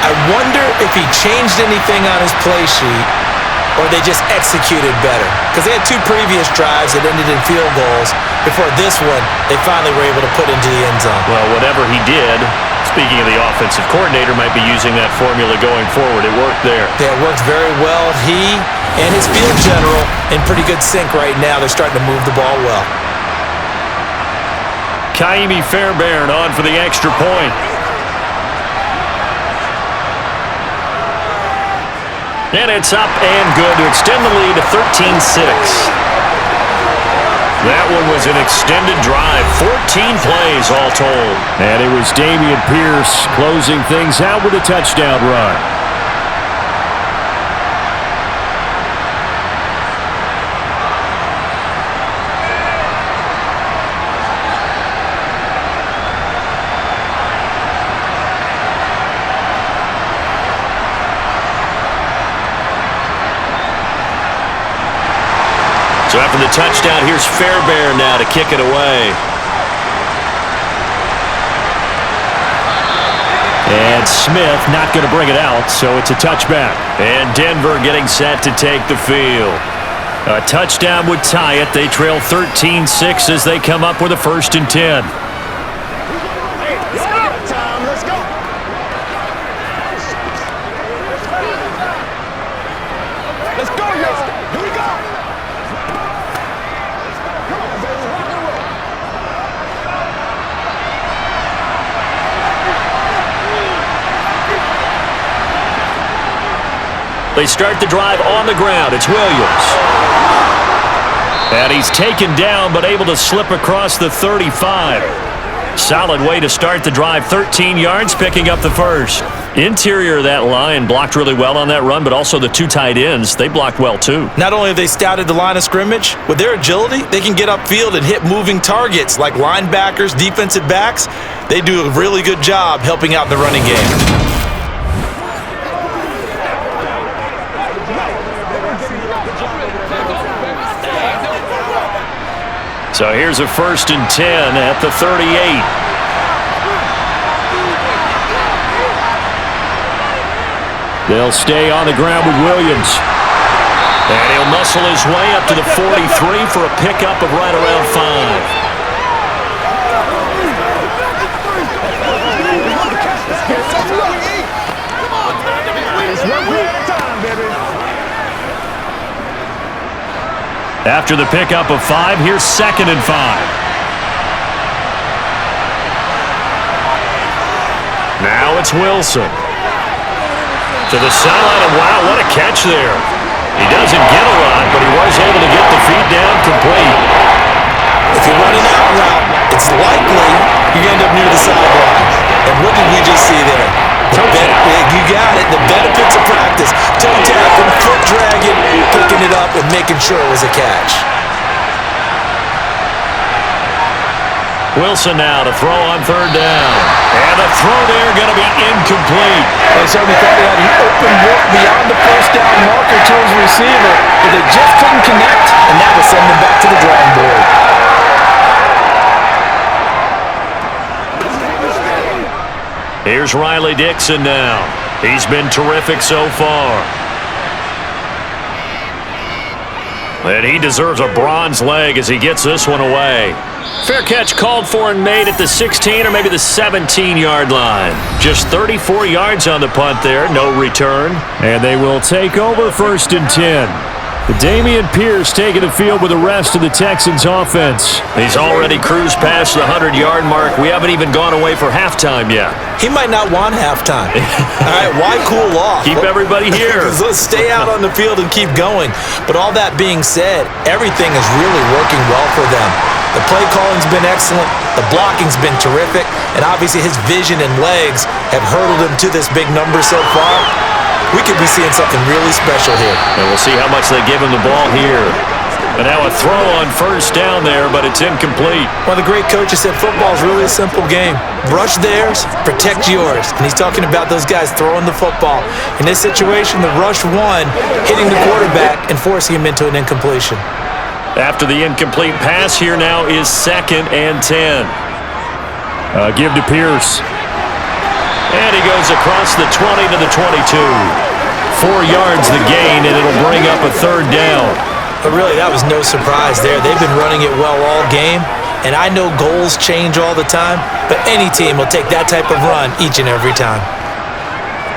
I wonder if he changed anything on his play sheet or they just executed better. Because they had 2 previous drives that ended in field goals. Before this one, they finally were able to put into the end zone. Well, whatever he did, speaking of the offensive coordinator, might be using that formula going forward. It worked there. Yeah, it worked very well. He and his field general in pretty good sync right now. They're starting to move the ball well. Kaimi Fairbairn on for the extra point. And it's up and good to extend the lead to 13-6. That one was an extended drive, 14 plays all told. And it was Dameon Pierce closing things out with a touchdown run. So after the touchdown, here's Fairbairn now to kick it away. And Smith not going to bring it out, so it's a touchback. And Denver getting set to take the field. A touchdown would tie it. They trail 13-6 as they come up with a 1st and 10. They start the drive on the ground. It's Williams. And he's taken down but able to slip across the 35. Solid way to start the drive. 13 yards, picking up the first. Interior of that line blocked really well on that run, but also the two tight ends, they blocked well too. Not only have they scouted the line of scrimmage, with their agility, they can get upfield and hit moving targets like linebackers, defensive backs. They do a really good job helping out the running game. So here's a 1st and 10 at the 38. They'll stay on the ground with Williams. And he'll muscle his way up to the 43 for a pickup of right around 5. After the pickup of 5, here's 2nd and 5. Now it's Wilson. To the sideline, and wow, what a catch there. He doesn't get a lot, but he was able to get the feet down complete. If you're running out route, it's likely you're going to end up near the sideline. And what did we just see there? You got it. The benefits of practice. Toe tapping, foot dragging, picking it up, and making sure it was a catch. Wilson now to throw on 3rd down. And the throw there going to be incomplete. They certainly thought he had an open look beyond the 1st down marker to his receiver, but they just couldn't connect, and that was sending them back to the drawing board. Here's Riley Dixon now. He's been terrific so far. And he deserves a bronze leg as he gets this one away. Fair catch called for and made at the 16 or maybe the 17-yard line. Just 34 yards on the punt there, no return. And they will take over 1st and 10. Dameon Pierce taking the field with the rest of the Texans offense. He's already cruised past the 100-yard mark. We haven't even gone away for halftime yet. He might not want halftime. All right, why cool off? Keep everybody here. Let's stay out on the field and keep going. But all that being said, everything is really working well for them. The play calling's been excellent, the blocking's been terrific, and obviously his vision and legs have hurdled him to this big number so far. We could be seeing something really special here. And we'll see how much they give him the ball here. And now a throw on 1st down there, but it's incomplete. One of the great coaches said football's really a simple game. Rush theirs, protect yours. And he's talking about those guys throwing the football. In this situation, the rush won, hitting the quarterback and forcing him into an incompletion. After the incomplete pass, here now is 2nd and 10. Give to Pierce. And he goes across the 20 to the 22. 4 yards the gain, and it'll bring up a 3rd down. But really, that was no surprise there. They've been running it well all game, and I know goals change all the time, but any team will take that type of run each and every time.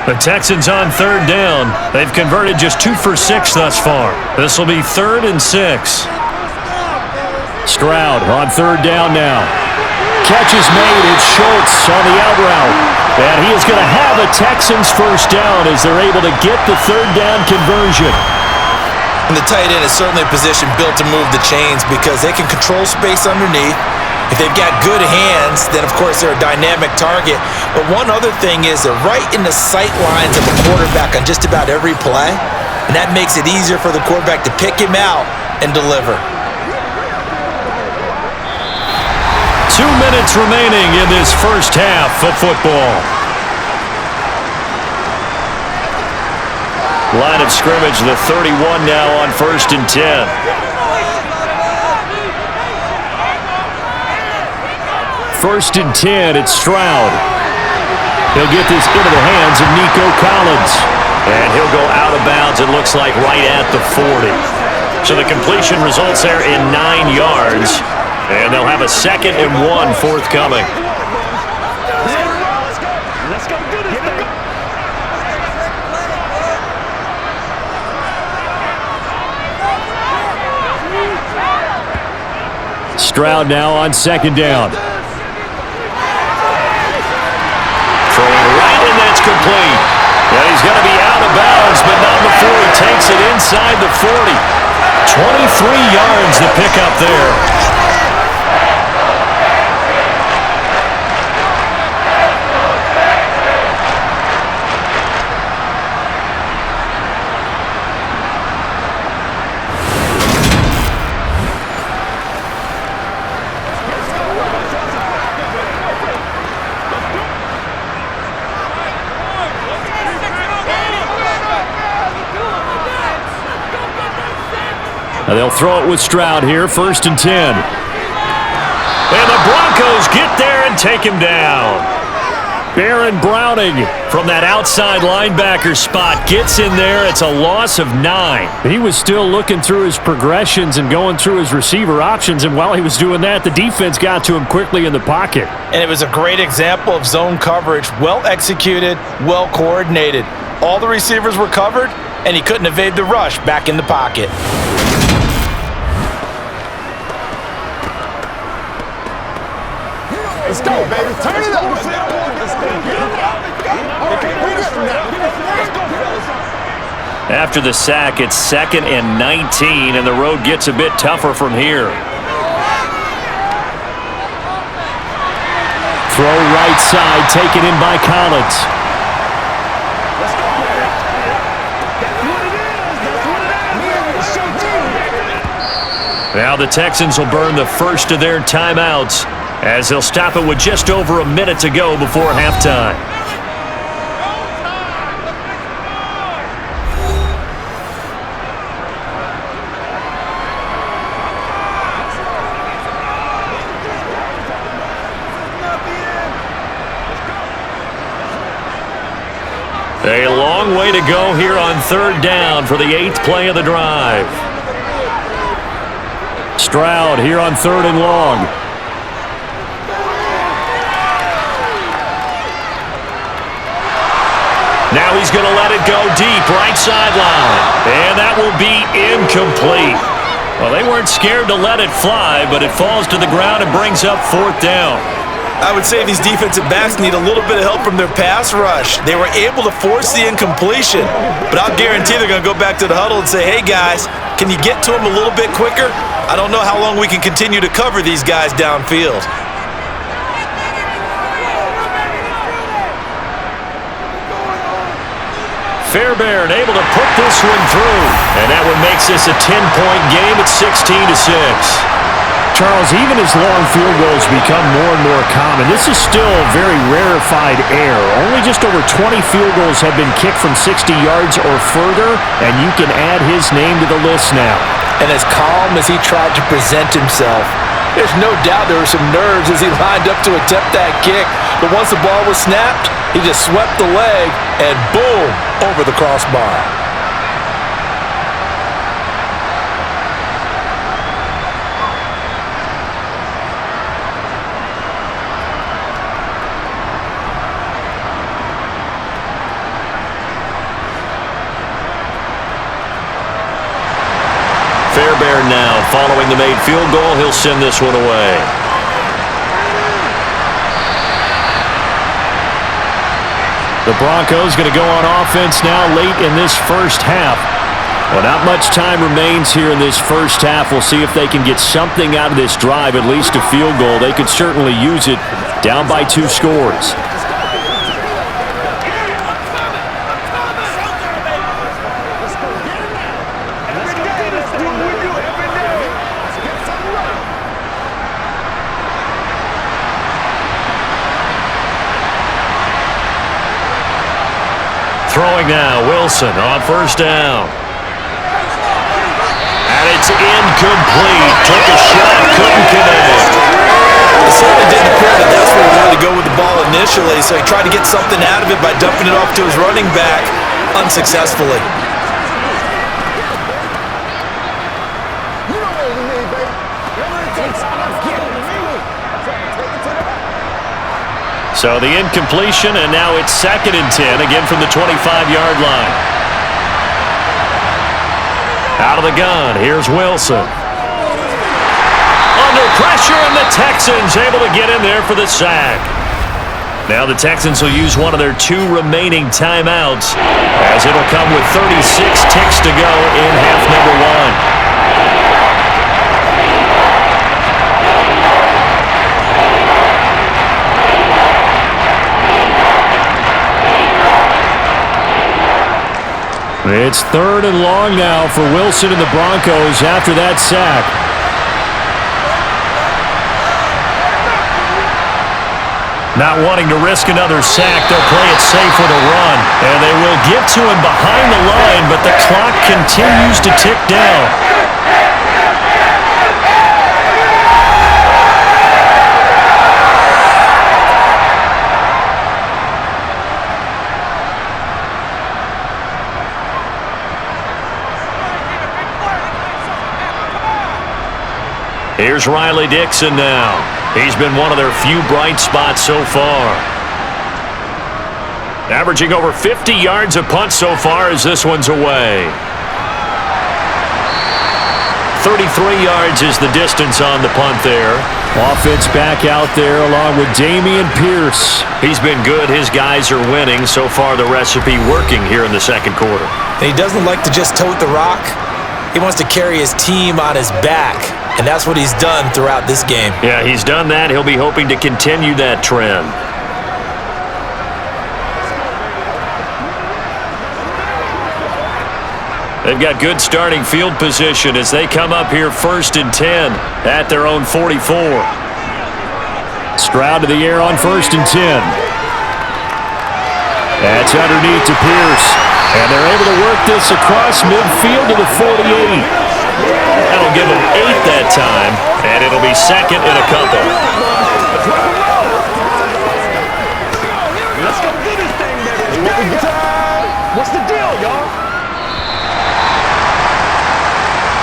The Texans on 3rd down. They've converted just 2 for 6 thus far. This will be 3rd and 6. Stroud on 3rd down now. Catch is made. It's Schultz on the out route. And he is going to have a Texans 1st down as they're able to get the 3rd down conversion. And the tight end is certainly a position built to move the chains because they can control space underneath. If they've got good hands, then of course they're a dynamic target. But one other thing is they're right in the sight lines of the quarterback on just about every play. And that makes it easier for the quarterback to pick him out and deliver. 2 minutes remaining in this 1st half of football. Line of scrimmage, the 31 now on 1st and 10. 1st and 10, it's Stroud. He'll get this into the hands of Nico Collins. And he'll go out of bounds, it looks like, right at the 40. So the completion results there in 9 yards. And they'll have a 2nd and 1 forthcoming. Let's go do this thing. Stroud now on 2nd down. Throwing right, and that's complete. And he's going to be out of bounds, but not before he takes it inside the 40. 23 yards to pick up there. And they'll throw it with Stroud here, 1st and 10. And the Broncos get there and take him down. Baron Browning from that outside linebacker spot gets in there. It's a loss of 9. He was still looking through his progressions and going through his receiver options, and while he was doing that, the defense got to him quickly in the pocket. And it was a great example of zone coverage. Well executed, well coordinated. All the receivers were covered, and he couldn't evade the rush back in the pocket. Let's go, baby. Turn it up. After the sack, it's 2nd and 19, and the road gets a bit tougher from here. Throw right side, taken in by Collins. Now the Texans will burn the first of their timeouts, as they'll stop it with just over a minute to go before halftime. A long way to go here on 3rd down for the 8th play of the drive. Stroud here on 3rd and long. Now he's going to let it go deep, right sideline. And that will be incomplete. Well, they weren't scared to let it fly, but it falls to the ground and brings up 4th down. I would say these defensive backs need a little bit of help from their pass rush. They were able to force the incompletion, but I'll guarantee they're going to go back to the huddle and say, hey, guys, can you get to them a little bit quicker? I don't know how long we can continue to cover these guys downfield. Fairbairn able to put this one through, and that one makes this a 10-point game at 16-6. Charles, even as long field goals become more and more common, this is still very rarefied air. Only just over 20 field goals have been kicked from 60 yards or further, and you can add his name to the list now. And as calm as he tried to present himself, there's no doubt there were some nerves as he lined up to attempt that kick. But once the ball was snapped, he just swept the leg and boom, over the crossbar. Fairbairn now following the made field goal. He'll send this one away. The Broncos going to go on offense now late in this first half. Well, not much time remains here in this first half. We'll see if they can get something out of this drive, at least a field goal. They could certainly use it down by 2 scores. Throwing now, Wilson on 1st down. And it's incomplete. Took a shot, couldn't connect. It certainly didn't appear that that's where he wanted to go with the ball initially, so he tried to get something out of it by dumping it off to his running back unsuccessfully. So the incompletion, and now it's 2nd and 10, again from the 25-yard line. Out of the gun, here's Wilson. Under pressure, and the Texans able to get in there for the sack. Now the Texans will use one of their 2 remaining timeouts, as it'll come with 36 ticks to go in half number 1. It's 3rd and long now for Wilson and the Broncos after that sack. Not wanting to risk another sack, they'll play it safe with a run. And they will get to him behind the line, but the clock continues to tick down. Here's Riley Dixon now. He's been one of their few bright spots so far. Averaging over 50 yards a punt so far as this one's away. 33 yards is the distance on the punt there. Offense back out there along with Dameon Pierce. He's been good. His guys are winning. So far the recipe working here in the second quarter. And he doesn't like to just tote the rock. He wants to carry his team on his back. And that's what he's done throughout this game. Yeah, he's done that. He'll be hoping to continue that trend. They've got good starting field position as they come up here 1st and 10 at their own 44. Stroud to the air on 1st and 10. That's underneath to Pierce. And they're able to work this across midfield to the 48. That'll give them 8 that time, and it'll be 2nd and a couple. Let's go do this thing, baby. What's the deal, y'all?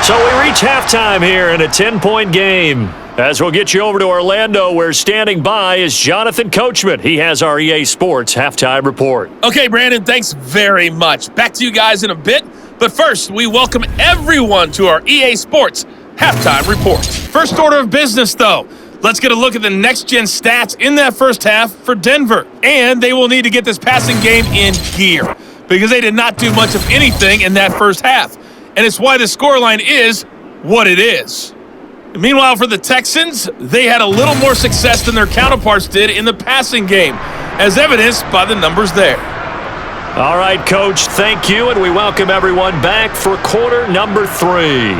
So we reach halftime here in a 10-point game. As we'll get you over to Orlando, where standing by is Jonathan Coachman. He has our EA Sports halftime report. Okay, Brandon, thanks very much. Back to you guys in a bit. But first, we welcome everyone to our EA Sports halftime report. First order of business, though. Let's get a look at the next-gen stats in that first half for Denver. And they will need to get this passing game in gear because they did not do much of anything in that first half. And it's why the scoreline is what it is. Meanwhile, for the Texans, they had a little more success than their counterparts did in the passing game, as evidenced by the numbers there. All right, Coach, thank you, and we welcome everyone back for quarter number 3.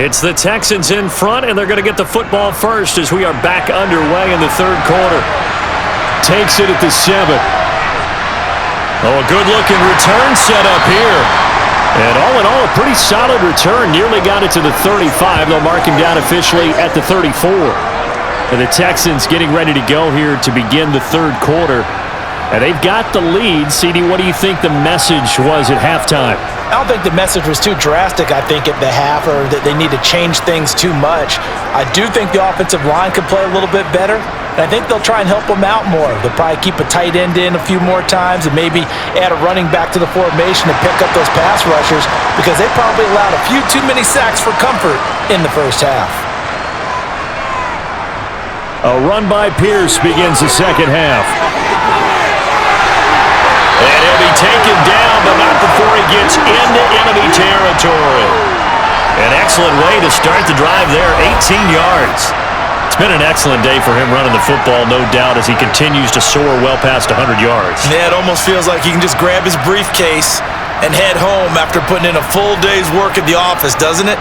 It's the Texans in front, and they're going to get the football first as we are back underway in the third quarter. Takes it at the 7. Oh, a good-looking return set up here. And all in all, a pretty solid return. Nearly got it to the 35. They'll mark him down officially at the 34. And the Texans getting ready to go here to begin the third quarter. And they've got the lead. CD, what do you think the message was at halftime? I don't think the message was too drastic, I think, at the half, or that they need to change things too much. I do think the offensive line could play a little bit better, and I think they'll try and help them out more. They'll probably keep a tight end in a few more times and maybe add a running back to the formation to pick up those pass rushers because they probably allowed a few too many sacks for comfort in the first half. A run by Pierce begins the second half. And he'll be taken down, but not before he gets into enemy territory. An excellent way to start the drive there, 18 yards. It's been an excellent day for him running the football, no doubt, as he continues to soar well past 100 yards. Yeah, it almost feels like he can just grab his briefcase and head home after putting in a full day's work at the office, doesn't it?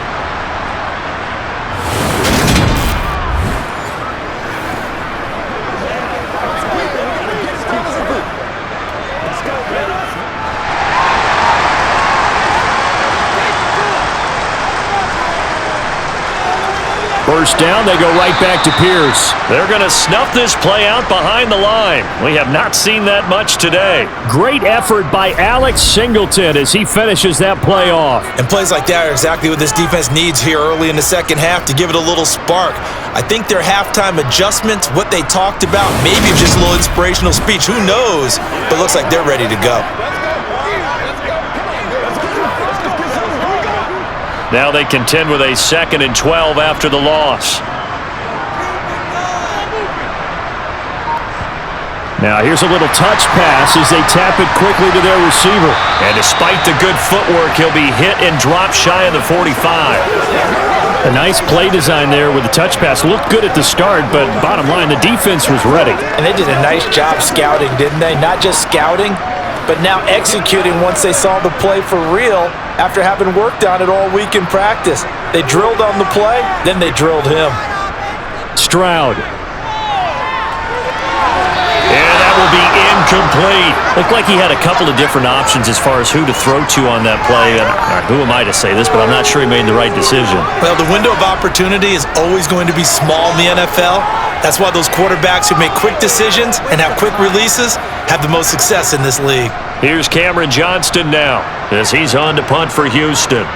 first down. They go right back to Pierce. They're going to snuff this play out behind the line. We have not seen that much today. Great effort by Alex Singleton as he finishes that play off. And plays like that are exactly what this defense needs here early in the second half to give it a little spark. I think their halftime adjustments, what they talked about, maybe just a little inspirational speech. Who knows? But it looks like they're ready to go. Now they contend with a 2nd and 12 after the loss. Now here's a little touch pass as they tap it quickly to their receiver. And despite the good footwork, he'll be hit and dropped shy of the 45. A nice play design there with the touch pass. Looked good at the start, but bottom line, the defense was ready. And they did a nice job scouting, didn't they? Not just scouting, but now executing once they saw the play for real after having worked on it all week in practice. They drilled on the play, then they drilled him. Stroud. And that will be incomplete. Looked like he had a couple of different options as far as who to throw to on that play. Who am I to say this, but I'm not sure he made the right decision. Well, the window of opportunity is always going to be small in the NFL. That's why those quarterbacks who make quick decisions and have quick releases have the most success in this league. Here's Cameron Johnston now as he's on to punt for Houston.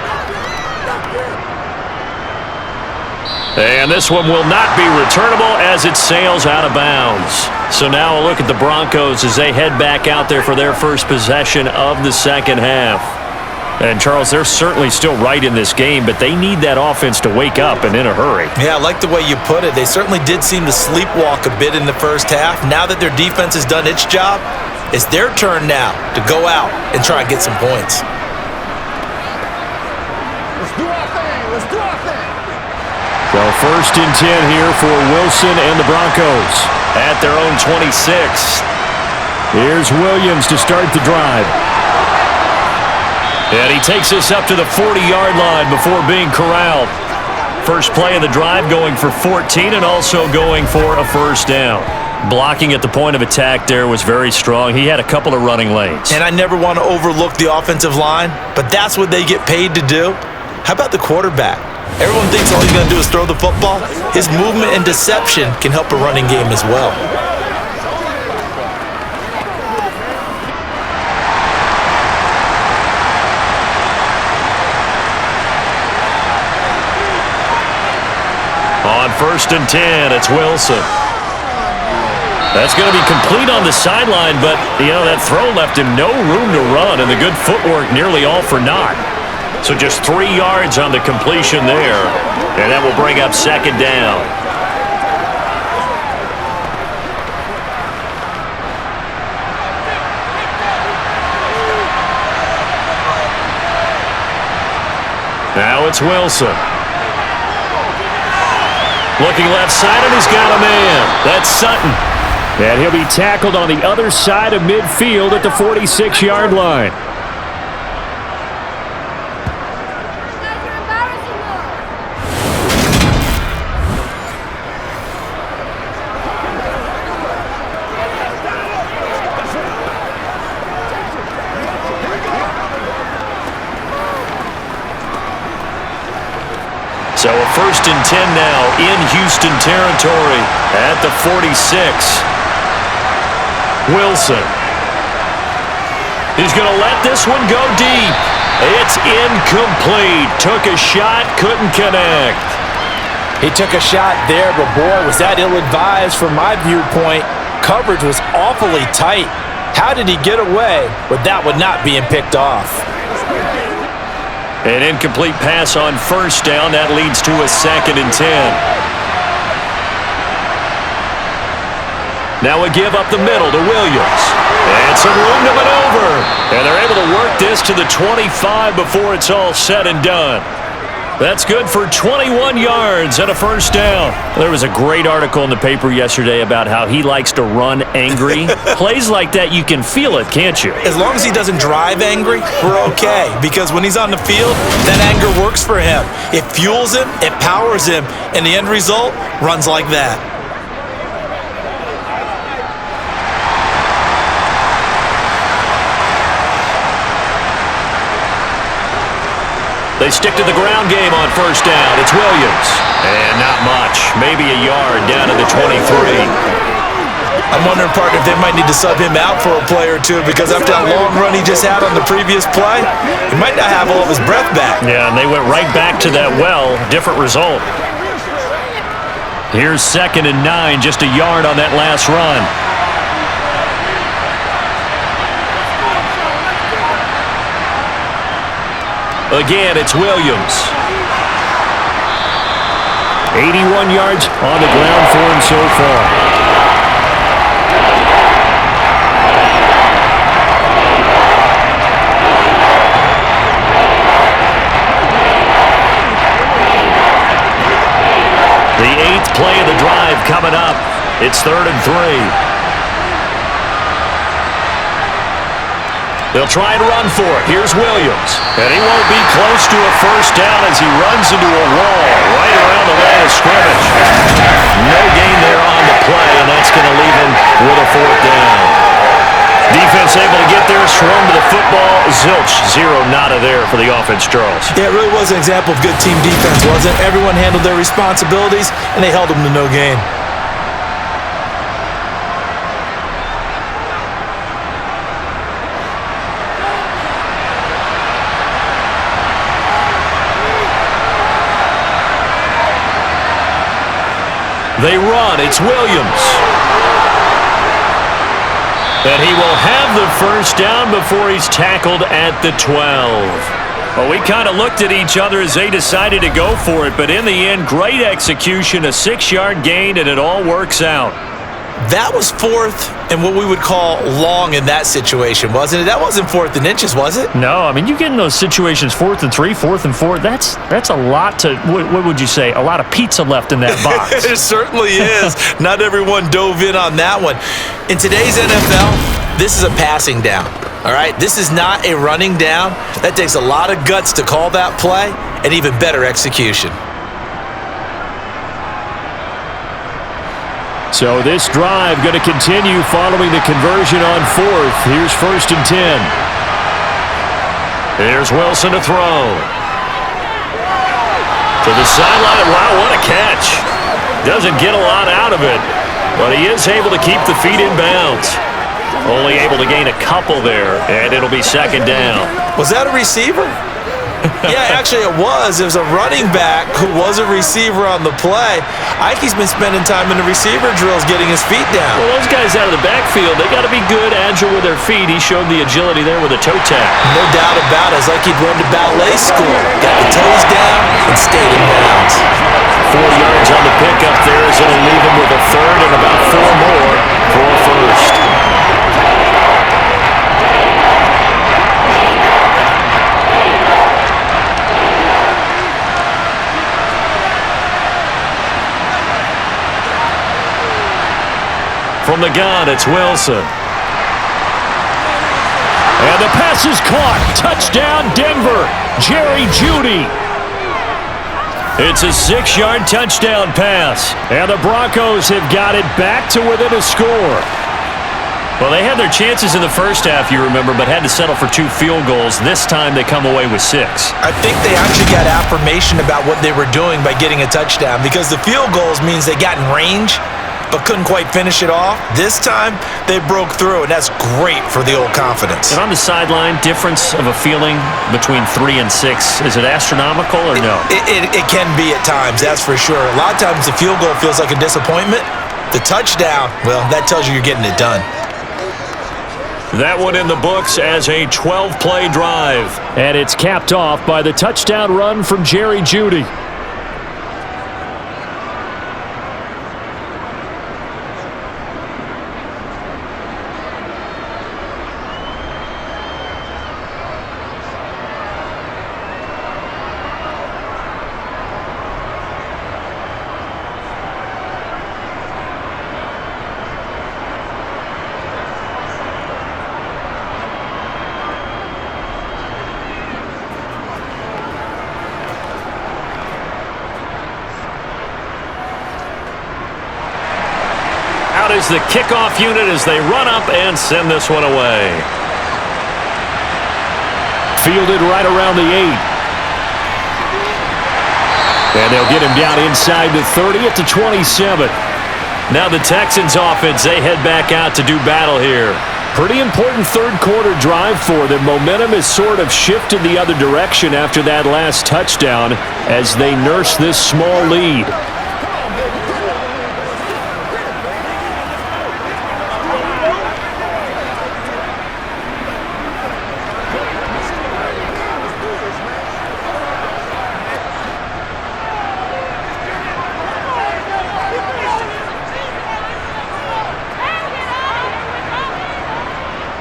And this one will not be returnable as it sails out of bounds. So now a look at the Broncos as they head back out there for their first possession of the second half. And, Charles, they're certainly still right in this game, but they need that offense to wake up and in a hurry. Yeah, I like the way you put it. They certainly did seem to sleepwalk a bit in the first half. Now that their defense has done its job, it's their turn now to go out and try and get some points. Let's do our thing. Let's do our thing. So 1st and 10 here for Wilson and the Broncos. At their own 26. Here's Williams to start the drive. And he takes us up to the 40-yard line before being corralled. First play of the drive going for 14 and also going for a first down. Blocking at the point of attack there was very strong. He had a couple of running lanes. And I never want to overlook the offensive line, but that's what they get paid to do. How about the quarterback? Everyone thinks all he's going to do is throw the football. His movement and deception can help a running game as well. On 1st and 10, it's Wilson. That's going to be complete on the sideline, but, that throw left him no room to run, and the good footwork nearly all for naught. So just 3 yards on the completion there, and that will bring up 2nd down. Now it's Wilson. Looking left side, and he's got a man. That's Sutton. And he'll be tackled on the other side of midfield at the 46-yard line. So a 1st and 10 now in Houston territory at the 46. Wilson. He's going to let this one go deep. It's incomplete. Took a shot, couldn't connect. He took a shot there, but boy, was that ill-advised from my viewpoint. Coverage was awfully tight. How did he get away with that one not being picked off? An incomplete pass on 1st down. That leads to a 2nd and 10. Now a give up the middle to Williams. And some room to maneuver. And they're able to work this to the 25 before it's all said and done. That's good for 21 yards and a first down. There was a great article in the paper yesterday about how he likes to run angry. Plays like that, you can feel it, can't you? As long as he doesn't drive angry, we're okay. Because when he's on the field, that anger works for him. It fuels him, it powers him, and the end result runs like that. They stick to the ground game on first down. It's Williams. And not much. Maybe a yard down to the 23. I'm wondering, partner, if they might need to sub him out for a play or two because after that long run he just had on the previous play, he might not have all of his breath back. Yeah, and they went right back to that well. Different result. Here's 2nd and 9, just a yard on that last run. Again, it's Williams. 81 yards on the ground for him so far. The 8th play of the drive coming up. It's 3rd and 3. They'll try and run for it. Here's Williams. And he won't be close to a first down as he runs into a wall right around the line of scrimmage. No gain there on the play, and that's going to leave him with a 4th down. Defense able to get there, swarm to the football. Zilch, 0 nada there for the offense, Charles. Yeah, it really was an example of good team defense, wasn't it? Everyone handled their responsibilities, and they held them to no gain. They run. It's Williams. And he will have the first down before he's tackled at the 12. Well, we kind of looked at each other as they decided to go for it, but in the end, great execution, a 6-yard gain, and it all works out. That was 4th and what we would call long in that situation, wasn't it? That wasn't 4th and inches, was it? No, I mean, you get in those situations 4th and 3, 4th and 4. That's a lot to, what would you say, a lot of pizza left in that box. It certainly is. Not everyone dove in on that one. In today's NFL, this is a passing down, all right? This is not a running down. That takes a lot of guts to call that play and even better execution. So this drive going to continue following the conversion on 4th. Here's 1st and 10. Here's Wilson to throw. To the sideline. Wow, what a catch. Doesn't get a lot out of it, but he is able to keep the feet in bounds. Only able to gain a couple there, and it'll be 2nd down. Was that a receiver? Yeah, actually it was. It was a running back who was a receiver on the play. Ikey's been spending time in the receiver drills getting his feet down. Well, those guys out of the backfield, they got to be good, agile with their feet. He showed the agility there with a toe tap. No doubt about it. It's like he'd run to ballet school. Got the toes down and stayed in bounds. 4 yards on the pickup there is going to leave him with a 3rd and about 4 more for a 1st. From the gun, it's Wilson. And the pass is caught. Touchdown, Denver. Jerry Jeudy. It's a 6-yard touchdown pass. And the Broncos have got it back to within a score. Well, they had their chances in the first half, you remember, but had to settle for 2 field goals. This time they come away with 6. I think they actually got affirmation about what they were doing by getting a touchdown because the field goals means they got in range but couldn't quite finish it off. This time, they broke through, and that's great for the old confidence. And on the sideline, difference of a feeling between 3 and 6, is it astronomical or no? It can be at times, that's for sure. A lot of times, the field goal feels like a disappointment. The touchdown, well, that tells you you're getting it done. That one in the books as a 12-play drive. And it's capped off by the touchdown run from Jerry Jeudy. Is the kickoff unit as they run up and send this one away. Fielded right around the 8. And they'll get him down inside the 30 at the 27. Now the Texans offense, they head back out to do battle here. Pretty important third quarter drive for them. Momentum has sort of shifted the other direction after that last touchdown as they nurse this small lead.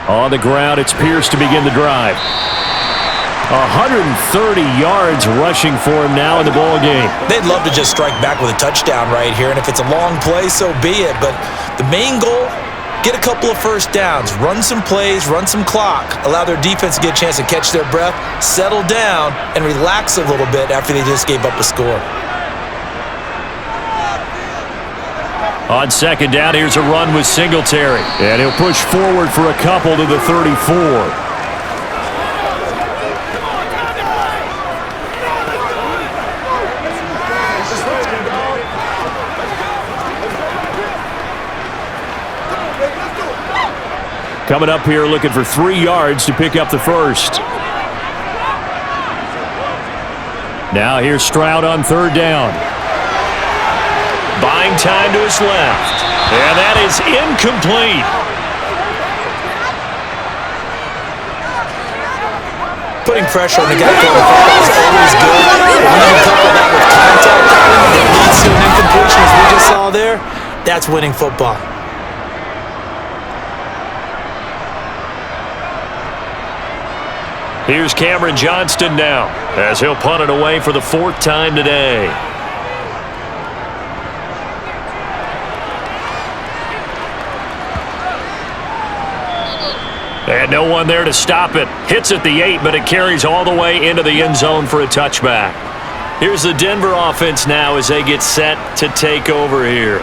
On the ground, it's Pierce to begin the drive. 130 yards rushing for him now in the ball game. They'd love to just strike back with a touchdown right here, and if it's a long play, so be it. But the main goal, get a couple of first downs, run some plays, run some clock, allow their defense to get a chance to catch their breath, settle down, and relax a little bit after they just gave up a score. On second down, here's a run with Singletary. And he'll push forward for a couple to the 34. Coming up here looking for 3 yards to pick up the first. Now here's Stroud on third down. Buying time to his left. And that is incomplete. Putting pressure on the guy throwing the football is always good. But when you couple that with contact that leads to an incompletion, as we just saw there, that's winning football. Here's Cameron Johnston now as he'll punt it away for the 4th time today. And no one there to stop it. Hits at the 8, but it carries all the way into the end zone for a touchback. Here's the Denver offense now as they get set to take over here.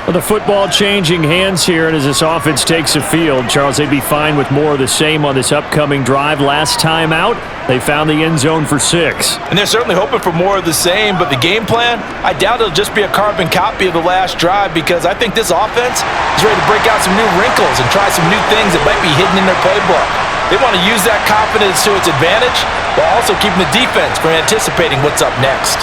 Well, the football changing hands here, and as this offense takes the field, Charles, they'd be fine with more of the same on this upcoming drive. Last time out, they found the end zone for 6. And they're certainly hoping for more of the same, but the game plan, I doubt it'll just be a carbon copy of the last drive, because I think this offense is ready to break out some new wrinkles and try some new things that might be hidden in their playbook. They want to use that confidence to its advantage, while also keeping the defense from anticipating what's up next.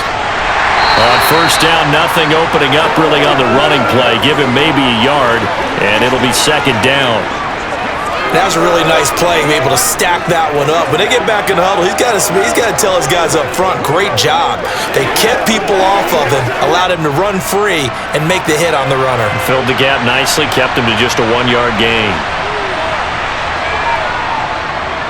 On first down, nothing opening up really on the running play. Give him maybe a yard, and it'll be second down. That was a really nice play, able to stack that one up. When they get back in the huddle, he's got to tell his guys up front, great job. They kept people off of him, allowed him to run free, and make the hit on the runner. Filled the gap nicely, kept him to just a 1-yard gain.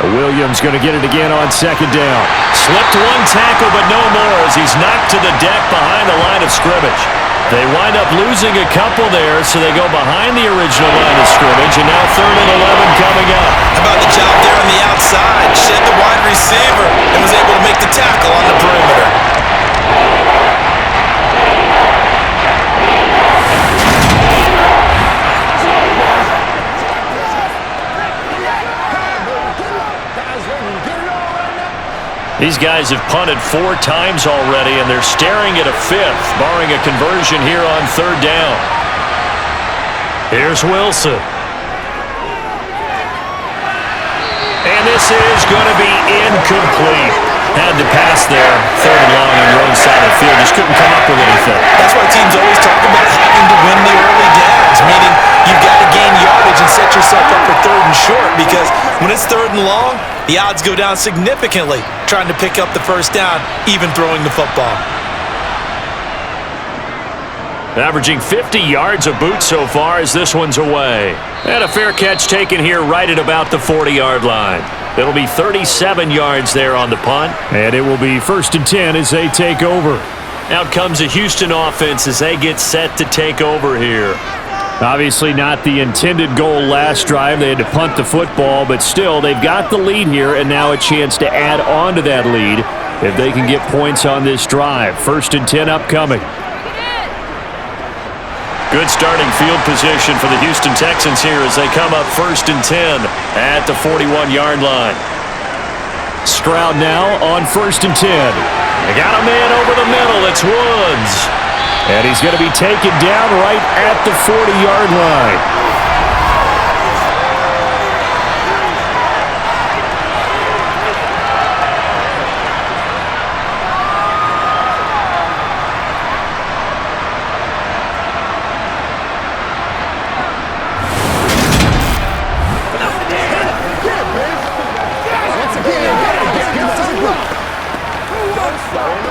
Williams going to get it again on second down. Slipped one tackle, but no more as he's knocked to the deck behind the line of scrimmage. They wind up losing a couple there, so they go behind the original line of scrimmage, and now 3rd and 11 coming up. How about the job there on the outside? Shed the wide receiver and was able to make the tackle on the perimeter. These guys have punted 4 times already, and they're staring at a 5th, barring a conversion here on 3rd down. Here's Wilson. And this is going to be incomplete. Had to pass there, 3rd and long on your own side of the field. Just couldn't come up with anything. That's why teams always talk about having to win the early downs, meaning you've got to gain yardage and set yourself up for 3rd and short, because when it's 3rd and long, the odds go down significantly trying to pick up the first down, even throwing the football. Averaging 50 yards a boot so far as this one's away. And a fair catch taken here right at about the 40-yard line. It'll be 37 yards there on the punt. And it will be 1st and 10 as they take over. Out comes the Houston offense as they get set to take over here. Obviously not the intended goal last drive. They had to punt the football, but still they've got the lead here and now a chance to add on to that lead if they can get points on this drive. 1st and 10 upcoming. Good starting field position for the Houston Texans here as they come up 1st and 10 at the 41-yard line. Stroud now on 1st and 10. They got a man over the middle. It's Woods. And he's going to be taken down right at the 40-yard line.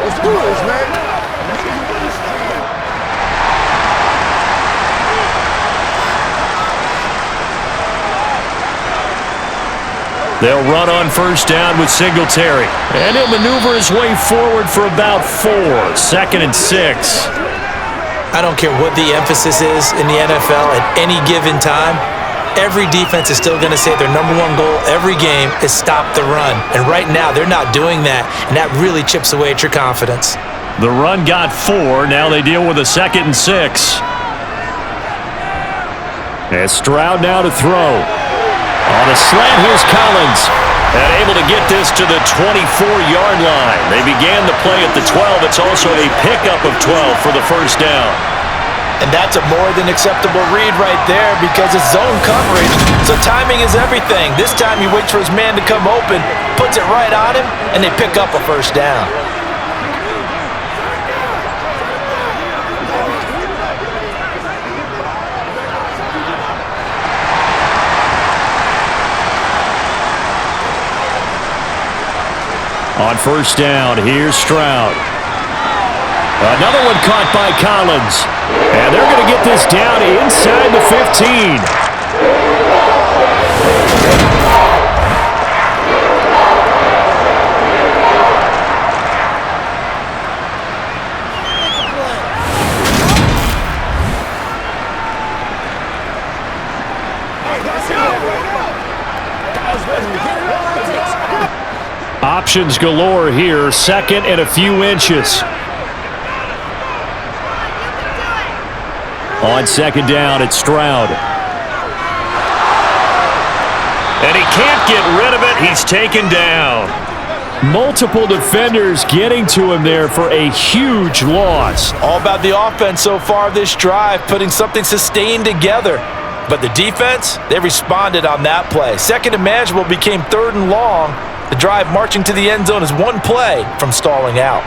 Let's do this, man. They'll run on first down with Singletary. And he'll maneuver his way forward for about 4. 2nd and 6. I don't care what the emphasis is in the NFL at any given time. Every defense is still going to say their number one goal every game is stop the run. And right now, they're not doing that, and that really chips away at your confidence. The run got 4. Now they deal with a 2nd and 6. And Stroud now to throw. On a slant, here's Collins. And able to get this to the 24-yard line. They began the play at the 12. It's also a pickup of 12 for the first down. And that's a more than acceptable read right there because it's zone coverage. So timing is everything. This time he waits for his man to come open, puts it right on him, and they pick up a first down. On first down, here's Stroud. Another one caught by Collins. And they're going to get this down inside the 15. Options galore here. 2nd and a few inches. On 2nd down, it's Stroud. And he can't get rid of it. He's taken down. Multiple defenders getting to him there for a huge loss. All about the offense so far this drive, putting something sustained together. But the defense, they responded on that play. 2nd and manageable became 3rd and long. The drive marching to the end zone is one play from stalling out.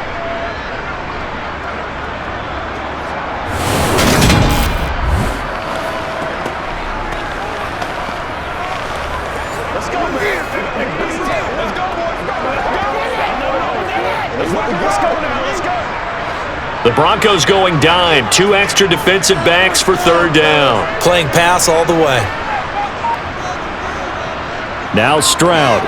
Let's go, man. Let's go, Let's go. The Broncos going dime. 2 extra defensive backs for 3rd down. Playing pass all the way. Now Stroud.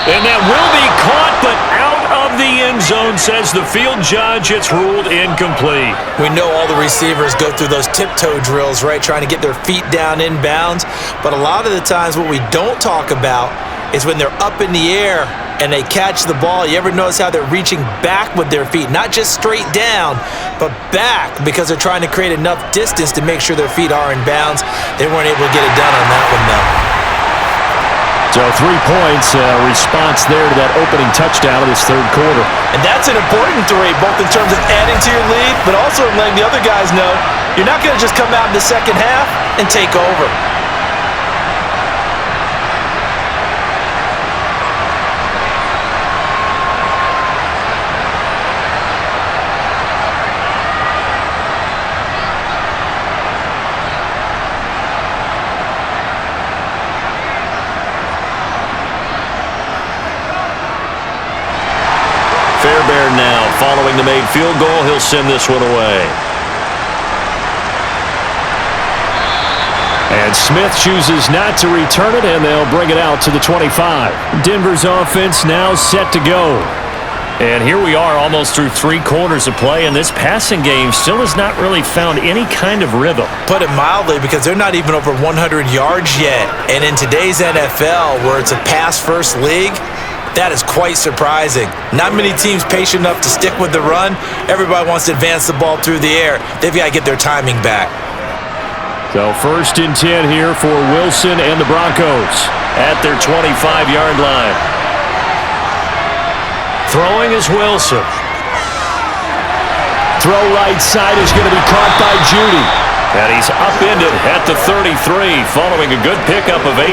And that will be caught, but out of the end zone, says the field judge. It's ruled incomplete. We know all the receivers go through those tiptoe drills, right, trying to get their feet down in bounds. But a lot of the times what we don't talk about is when they're up in the air and they catch the ball. You ever notice how they're reaching back with their feet? Not just straight down, but back because they're trying to create enough distance to make sure their feet are in bounds. They weren't able to get it done on that one, though. So 3 points, response there to that opening touchdown of this 3rd quarter. And that's an important 3, both in terms of adding to your lead, but also in letting the other guys know you're not going to just come out in the second half and take over. Fairbairn now, following the made field goal, he'll send this one away. And Smith chooses not to return it, and they'll bring it out to the 25. Denver's offense now set to go. And here we are almost through 3 quarters of play, and this passing game still has not really found any kind of rhythm. Put it mildly, because they're not even over 100 yards yet. And in today's NFL, where it's a pass-first league, that is quite surprising. Not many teams patient enough to stick with the run. Everybody wants to advance the ball through the air. They've got to get their timing back. So 1st and 10 here for Wilson and the Broncos at their 25-yard line. Throwing is Wilson. Throw right side is going to be caught by Judy. And he's upended at the 33 following a good pickup of 8.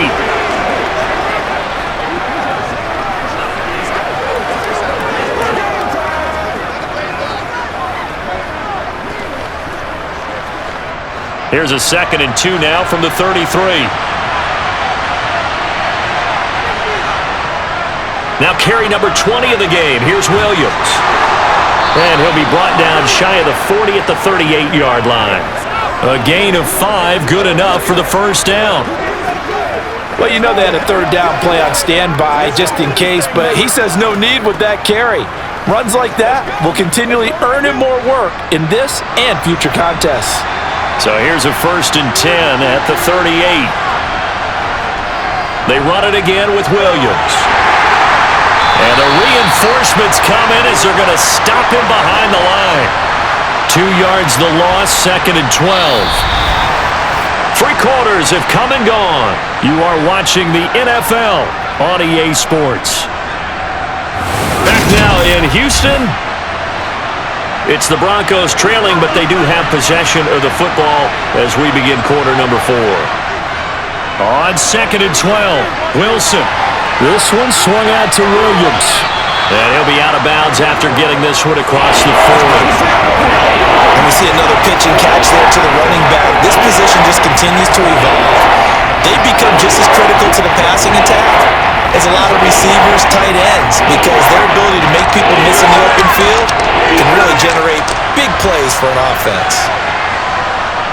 Here's a 2nd and 2 now from the 33. Now carry number 20 of the game. Here's Williams. And he'll be brought down shy of the 40 at the 38-yard line. A gain of 5, good enough for the 1st down. Well, you know they had a 3rd down play on standby just in case, but he says no need with that carry. Runs like that will continually earn him more work in this and future contests. So here's a 1st and 10 at the 38. They run it again with Williams. And the reinforcements come in as they're going to stop him behind the line. 2 yards the loss, 2nd and 12. 3 quarters have come and gone. You are watching the NFL on EA Sports. Back now in Houston. It's the Broncos trailing, but they do have possession of the football as we begin quarter number 4. On 2nd and 12, Wilson. This one swung out to Williams. And he'll be out of bounds after getting this one across the 40. And we see another pitch and catch there to the running back. This position just continues to evolve. They become just as critical to the passing attack as a lot of receivers, tight ends, because their ability to make people miss in the open field can really generate big plays for an offense.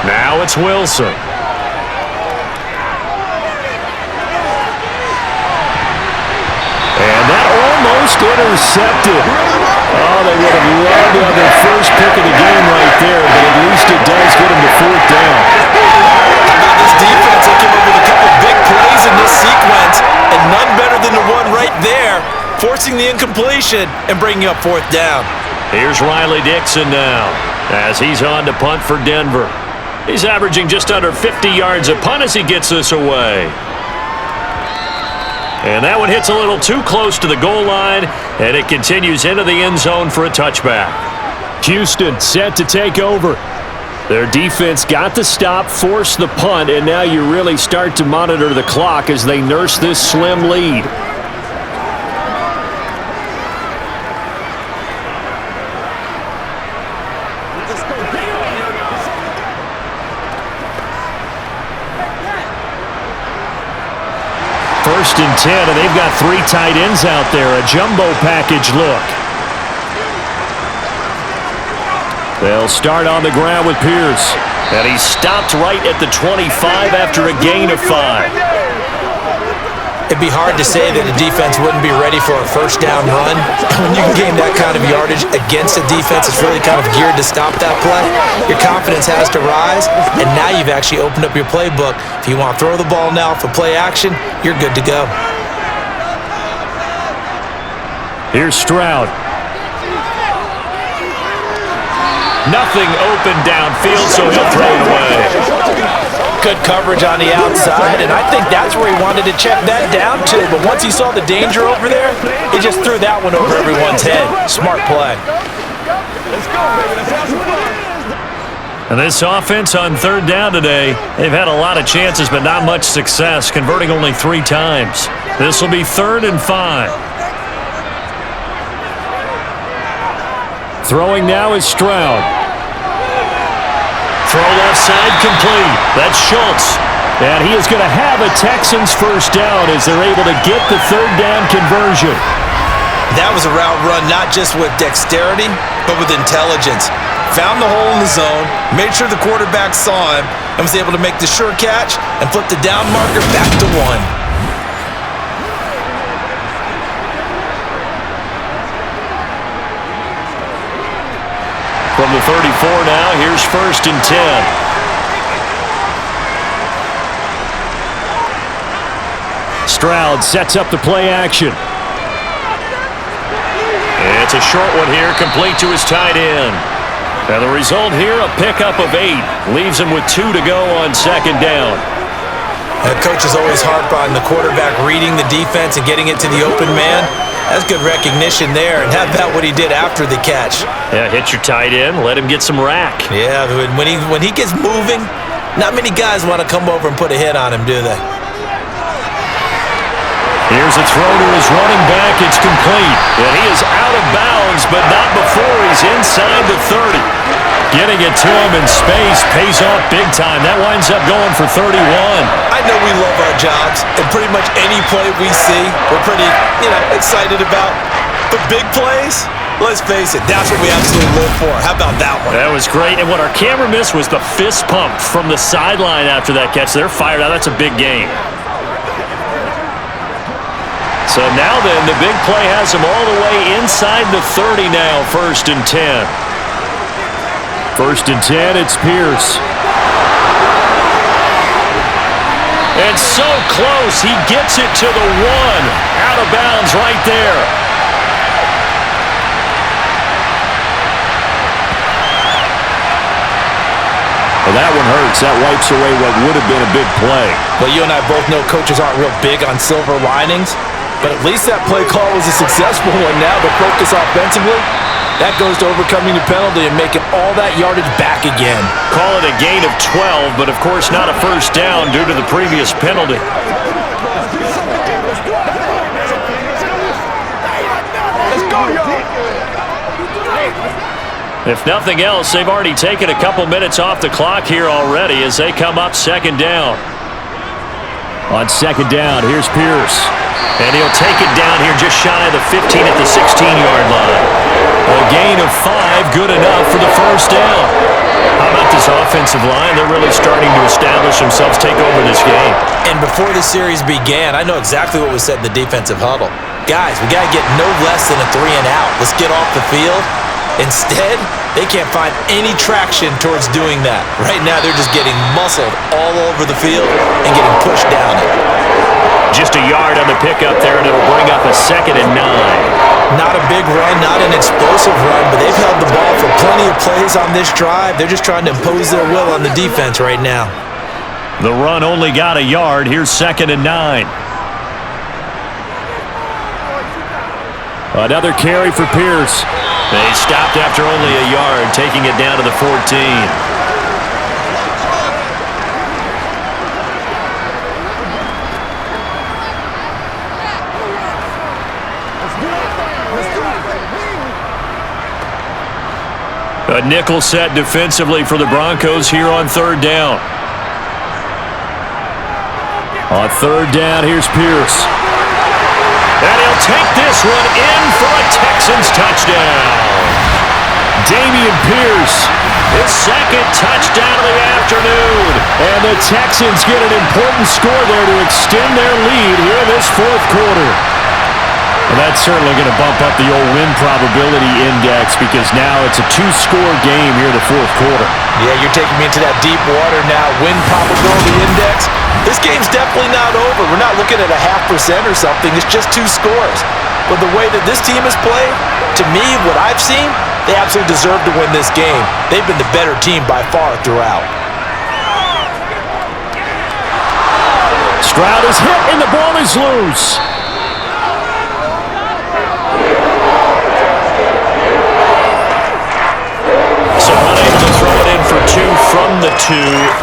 Now it's Wilson. And that almost intercepted. Oh, they would have loved to have their first pick of the game right there, but at least it does get them to 4th down. This defense, they came up with a couple big plays in this sequence, and none better than the one right there, forcing the incompletion and bringing up 4th down. Here's Riley Dixon now as he's on to punt for Denver. He's averaging just under 50 yards a punt as he gets this away. And that one hits a little too close to the goal line, and it continues into the end zone for a touchback. Houston set to take over. Their defense got the stop, forced the punt, and now you really start to monitor the clock as they nurse this slim lead. First and 10, and they've got 3 tight ends out there. A jumbo package look. They'll start on the ground with Pierce. And he stopped right at the 25 after a gain of 5. It'd be hard to say that a defense wouldn't be ready for a 1st down run. When you can gain that kind of yardage against a defense that's really kind of geared to stop that play, your confidence has to rise, and now you've actually opened up your playbook. If you want to throw the ball now for play action, you're good to go. Here's Stroud. Nothing open downfield, so he'll throw it away. Good coverage on the outside, and I think that's where he wanted to check that down to. But once he saw the danger over there, he just threw that one over everyone's head. Smart play. And this offense on 3rd down today, they've had a lot of chances, but not much success, converting only 3 times. This will be 3rd and 5. Throwing now is Stroud. Throw left side complete. That's Schultz. And he is going to have a Texans 1st down as they're able to get the 3rd down conversion. That was a route run not just with dexterity, but with intelligence. Found the hole in the zone, made sure the quarterback saw him, and was able to make the sure catch and flip the down marker back to 1. From the 34 now, here's 1st and 10. Stroud sets up the play action. It's a short one here, complete to his tight end. And the result here, a pickup of 8. Leaves him with 2 to go on second down. The coaches always harp on the quarterback reading the defense and getting it to the open man. That's good recognition there. And how about what he did after the catch? Yeah, hit your tight end, let him get some rack. Yeah, when he gets moving, not many guys want to come over and put a hit on him, do they? Here's a throw to his running back. It's complete. And he is out of bounds, but not before he's inside the 30. Getting it to him in space pays off big time. That winds up going for 31. I know we love our jobs, and pretty much any play we see, we're pretty, excited about. But big plays, let's face it, that's what we absolutely live for. How about that one? That was great. And what our camera missed was the fist pump from the sideline after that catch. They're fired out. That's a big game. So now then, the big play has him all the way inside the 30 now, 1st and 10. 1st and 10, it's Pierce. And so close, he gets it to the 1. Out of bounds right there. Well, that one hurts. That wipes away what would have been a big play. Well, you and I both know coaches aren't real big on silver linings, but at least that play call was a successful one. Now the focus offensively, that goes to overcoming the penalty and making all that yardage back again. Call it a gain of 12, but of course not a first down due to the previous penalty. If nothing else, they've already taken a couple minutes off the clock here already as they come up second down. On second down, here's Pierce. And he'll take it down here just shy of the 15 at the 16-yard line. A gain of 5, good enough for the first down. How about this offensive line? They're really starting to establish themselves, take over this game. And before the series began, I know exactly what was said in the defensive huddle. Guys, we got to get no less than a 3 and out. Let's get off the field. Instead, they can't find any traction towards doing that. Right now, they're just getting muscled all over the field and getting pushed down it. Just a yard on the pickup there, and it'll bring up a 2nd and 9. Not a big run, not an explosive run, but they've held the ball for plenty of plays on this drive. They're just trying to impose their will on the defense right now. The run only got a yard. Here's 2nd and 9. Another carry for Pierce. They stopped after only a yard, taking it down to the 14. A nickel set defensively for the Broncos here on 3rd down. On 3rd down, here's Pierce. And he'll take this one in for a Texans touchdown. Damian Pierce, his 2nd touchdown of the afternoon. And the Texans get an important score there to extend their lead here in this 4th quarter. Well, that's certainly going to bump up the old win probability index because now it's a 2-score game here in the 4th quarter. Yeah, you're taking me into that deep water now. Win probability index. This game's definitely not over. We're not looking at a 0.5% or something. It's just 2 scores. But the way that this team has played, to me, what I've seen, they absolutely deserve to win this game. They've been the better team by far throughout. Stroud is hit and the ball is loose. So unable to throw it in for 2 from the 2.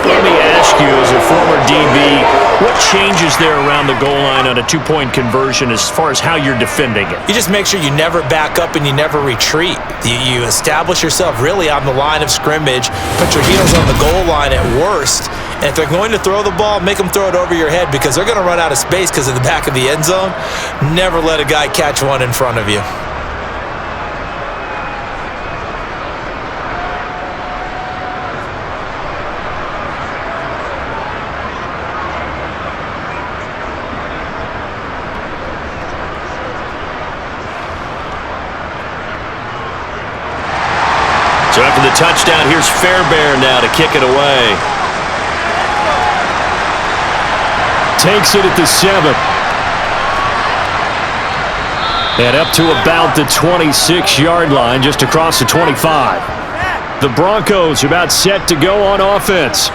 Let me ask you, as a former DB, what changes there around the goal line on a 2-point conversion as far as how you're defending it? You just make sure you never back up and you never retreat. You establish yourself really on the line of scrimmage, put your heels on the goal line at worst, and if they're going to throw the ball, make them throw it over your head because they're going to run out of space because of the back of the end zone. Never let a guy catch one in front of you. So after the touchdown, here's Fairbairn now to kick it away. Takes it at the 7. And up to about the 26-yard line, just across the 25. The Broncos about set to go on offense.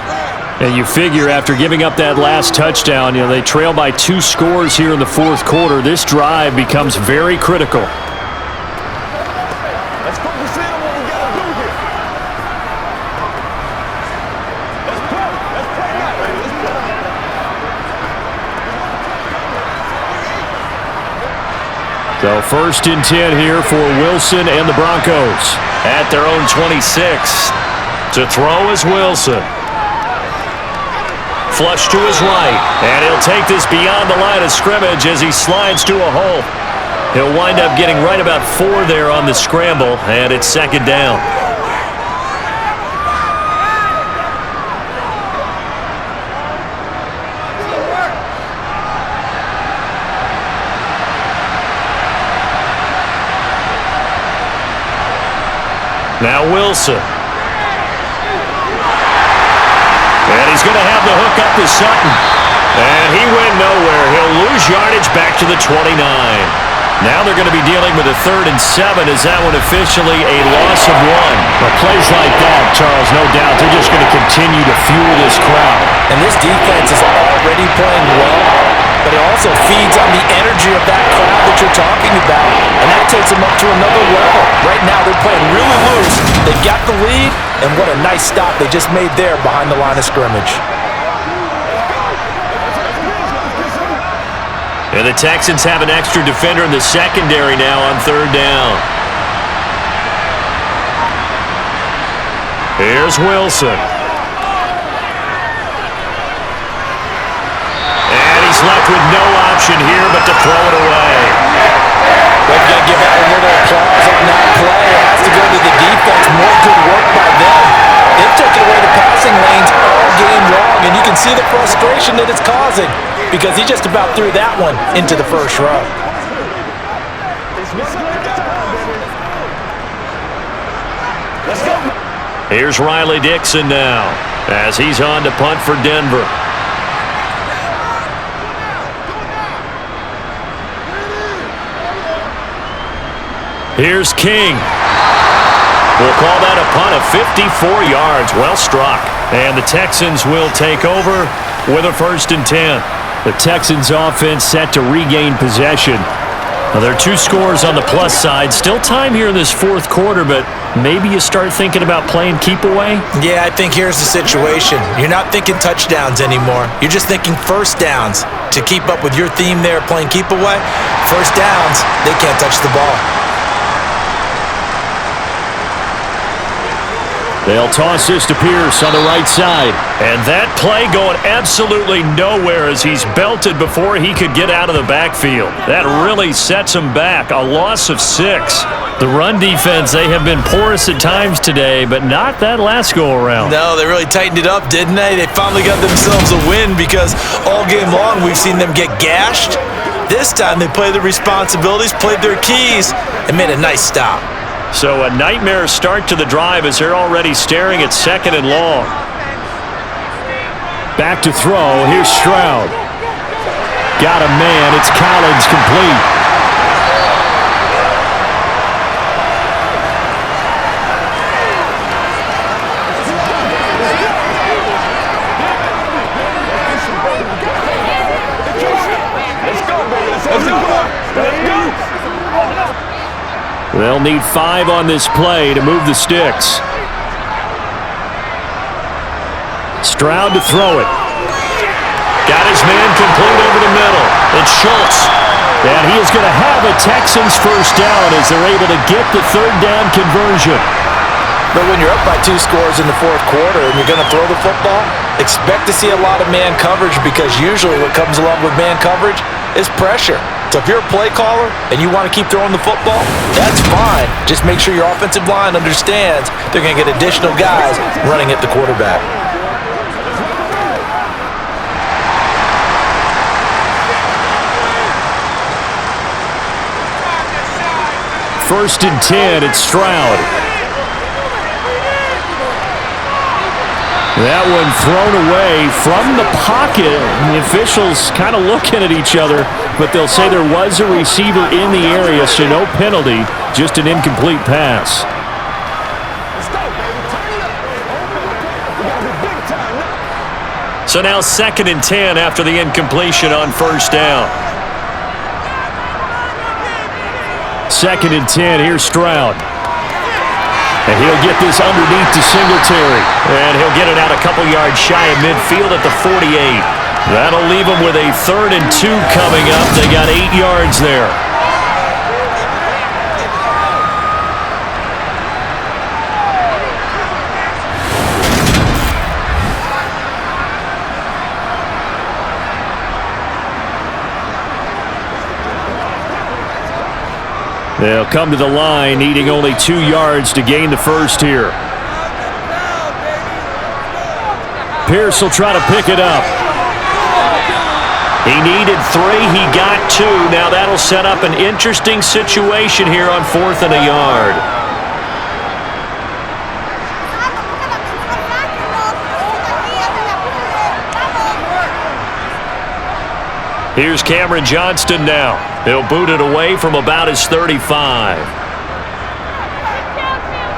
And you figure after giving up that last touchdown, they trail by 2 scores here in the fourth quarter. This drive becomes very critical. Let's focus in on what we got to do here. Let's play. Let's play now, baby. Let's play. So 1st and 10 here for Wilson and the Broncos. At their own 26. To throw is Wilson. Flush to his right. And he'll take this beyond the line of scrimmage as he slides to a hole. He'll wind up getting right about 4 there on the scramble, and it's 2nd down. Now Wilson. And he's going to have the hook up to Sutton. And he went nowhere. He'll lose yardage back to the 29. Now they're going to be dealing with a 3rd and 7. Is that one officially a loss of 1? Well, plays like that, Charles, no doubt, they're just going to continue to fuel this crowd. And this defense is already playing well, but it also feeds on the energy of that crowd that you're talking about, and that takes them up to another level. Right now, they're playing really loose. They got the lead, and what a nice stop they just made there behind the line of scrimmage. And the Texans have an extra defender in the secondary now on 3rd down. Here's Wilson. And he's left with no option here but to throw it away. They've got to give out a little applause on that play. It has to go to the defense. More good work by them. They've taken away the passing lanes all game long, and you can see the frustration that it's causing because he just about threw that one into the first row. Let's go. Here's Riley Dixon now as he's on to punt for Denver. Here's King. We'll call that a punt of 54 yards. Well struck. And the Texans will take over with a 1st and 10. The Texans offense set to regain possession. Now, there are 2 scores on the plus side. Still time here in this fourth quarter, but maybe you start thinking about playing keep away? Yeah, I think here's the situation. You're not thinking touchdowns anymore. You're just thinking first downs. To keep up with your theme there, playing keep away, first downs, they can't touch the ball. They'll toss this to Pierce on the right side. And that play going absolutely nowhere as he's belted before he could get out of the backfield. That really sets him back. A loss of 6. The run defense, they have been porous at times today, but not that last go-around. No, they really tightened it up, didn't they? They finally got themselves a win because all game long we've seen them get gashed. This time they played their responsibilities, played their keys, and made a nice stop. So a nightmare start to the drive as they're already staring at 2nd and long. Back to throw. Here's Stroud. Got a man. It's Collins complete. They'll need 5 on this play to move the sticks. Stroud to throw it. Got his man complete over the middle. It's Schultz. And he is going to have a Texans first down as they're able to get the 3rd down conversion. But when you're up by 2 scores in the fourth quarter and you're going to throw the football, expect to see a lot of man coverage because usually what comes along with man coverage is pressure. So if you're a play caller and you want to keep throwing the football, that's fine. Just make sure your offensive line understands they're going to get additional guys running at the quarterback. First and 10, it's Stroud. That one thrown away from the pocket. The officials kind of looking at each other, but they'll say there was a receiver in the area, so no penalty, just an incomplete pass. Let's go, baby. So now 2nd and 10 after the incompletion on first down. 2nd and 10. Here's Stroud. And he'll get this underneath to Singletary. And he'll get it out a couple yards shy of midfield at the 48. That'll leave them with a 3rd and 2 coming up. They got 8 yards there. They'll come to the line, needing only 2 yards to gain the first here. Pierce will try to pick it up. He needed 3. He got 2. Now that'll set up an interesting situation here on 4th and a yard. Here's Cameron Johnston now. He'll boot it away from about his 35.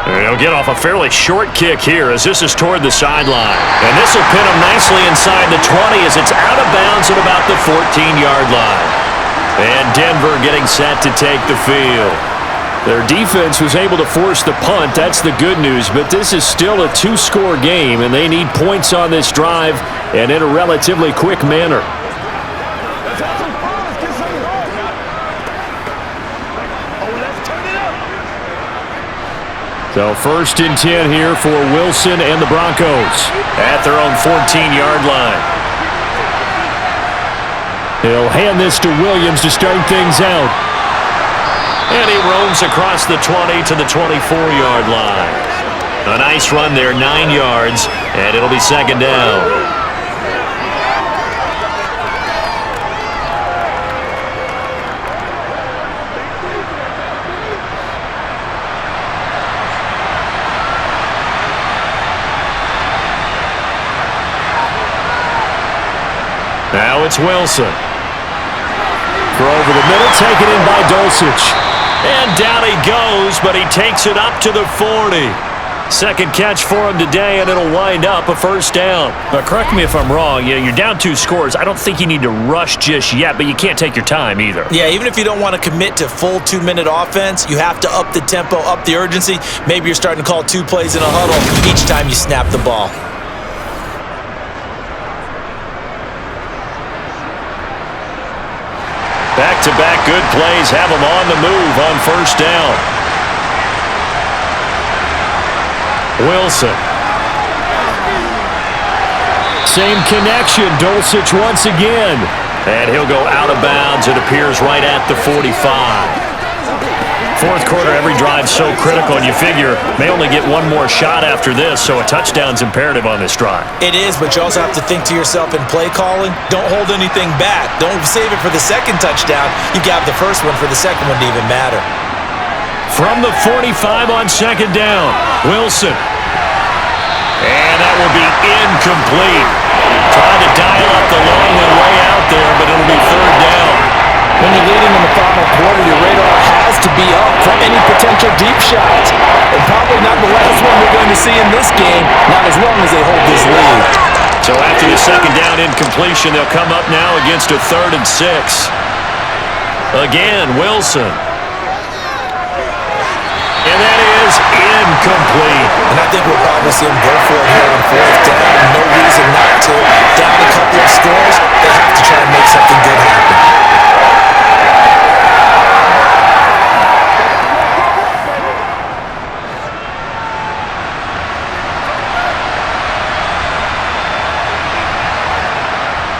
And he'll get off a fairly short kick here as this is toward the sideline. And this will pin him nicely inside the 20 as it's out of bounds at about the 14-yard line. And Denver getting set to take the field. Their defense was able to force the punt. That's the good news. But this is still a 2-score game, and they need points on this drive and in a relatively quick manner. So 1st and 10 here for Wilson and the Broncos at their own 14-yard line. He'll hand this to Williams to start things out. And he roams across the 20 to the 24-yard line. A nice run there, 9 yards, and it'll be 2nd down. Now it's Wilson. Throw over the middle, taken in by Dulcich. And down he goes, but he takes it up to the 40. 2nd catch for him today, and it'll wind up a 1st down. But correct me if I'm wrong. You're down 2 scores. I don't think you need to rush just yet, but you can't take your time either. Yeah, even if you don't want to commit to full 2-minute offense, you have to up the tempo, up the urgency. Maybe you're starting to call 2 plays in a huddle each time you snap the ball. Back-to-back good plays have him on the move on 1st down. Wilson. Same connection. Dulcich once again. And he'll go out of bounds. It appears right at the 45. 4th quarter, every drive so critical, and you figure may only get one more shot after this, so a touchdown's imperative on this drive. It is, but you also have to think to yourself in play calling, don't hold anything back. Don't save it for the 2nd touchdown. You got the 1st one for the 2nd one to even matter. From the 45 on 2nd down, Wilson. And that will be incomplete. Trying to dial up the long one way out there, but it'll be 3rd down. When you're leading in the final quarter, your radar has to be up for any potential deep shots. And probably not the last one we're going to see in this game, not as long as they hold this lead. So after the 2nd down incompletion, they'll come up now against a 3rd and 6. Again, Wilson. And that is incomplete. And I think we'll probably see them go for it here on 4th down. No reason not to. Down a couple of scores, they have to try and make something good happen.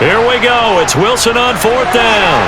Here we go. It's Wilson on 4th down.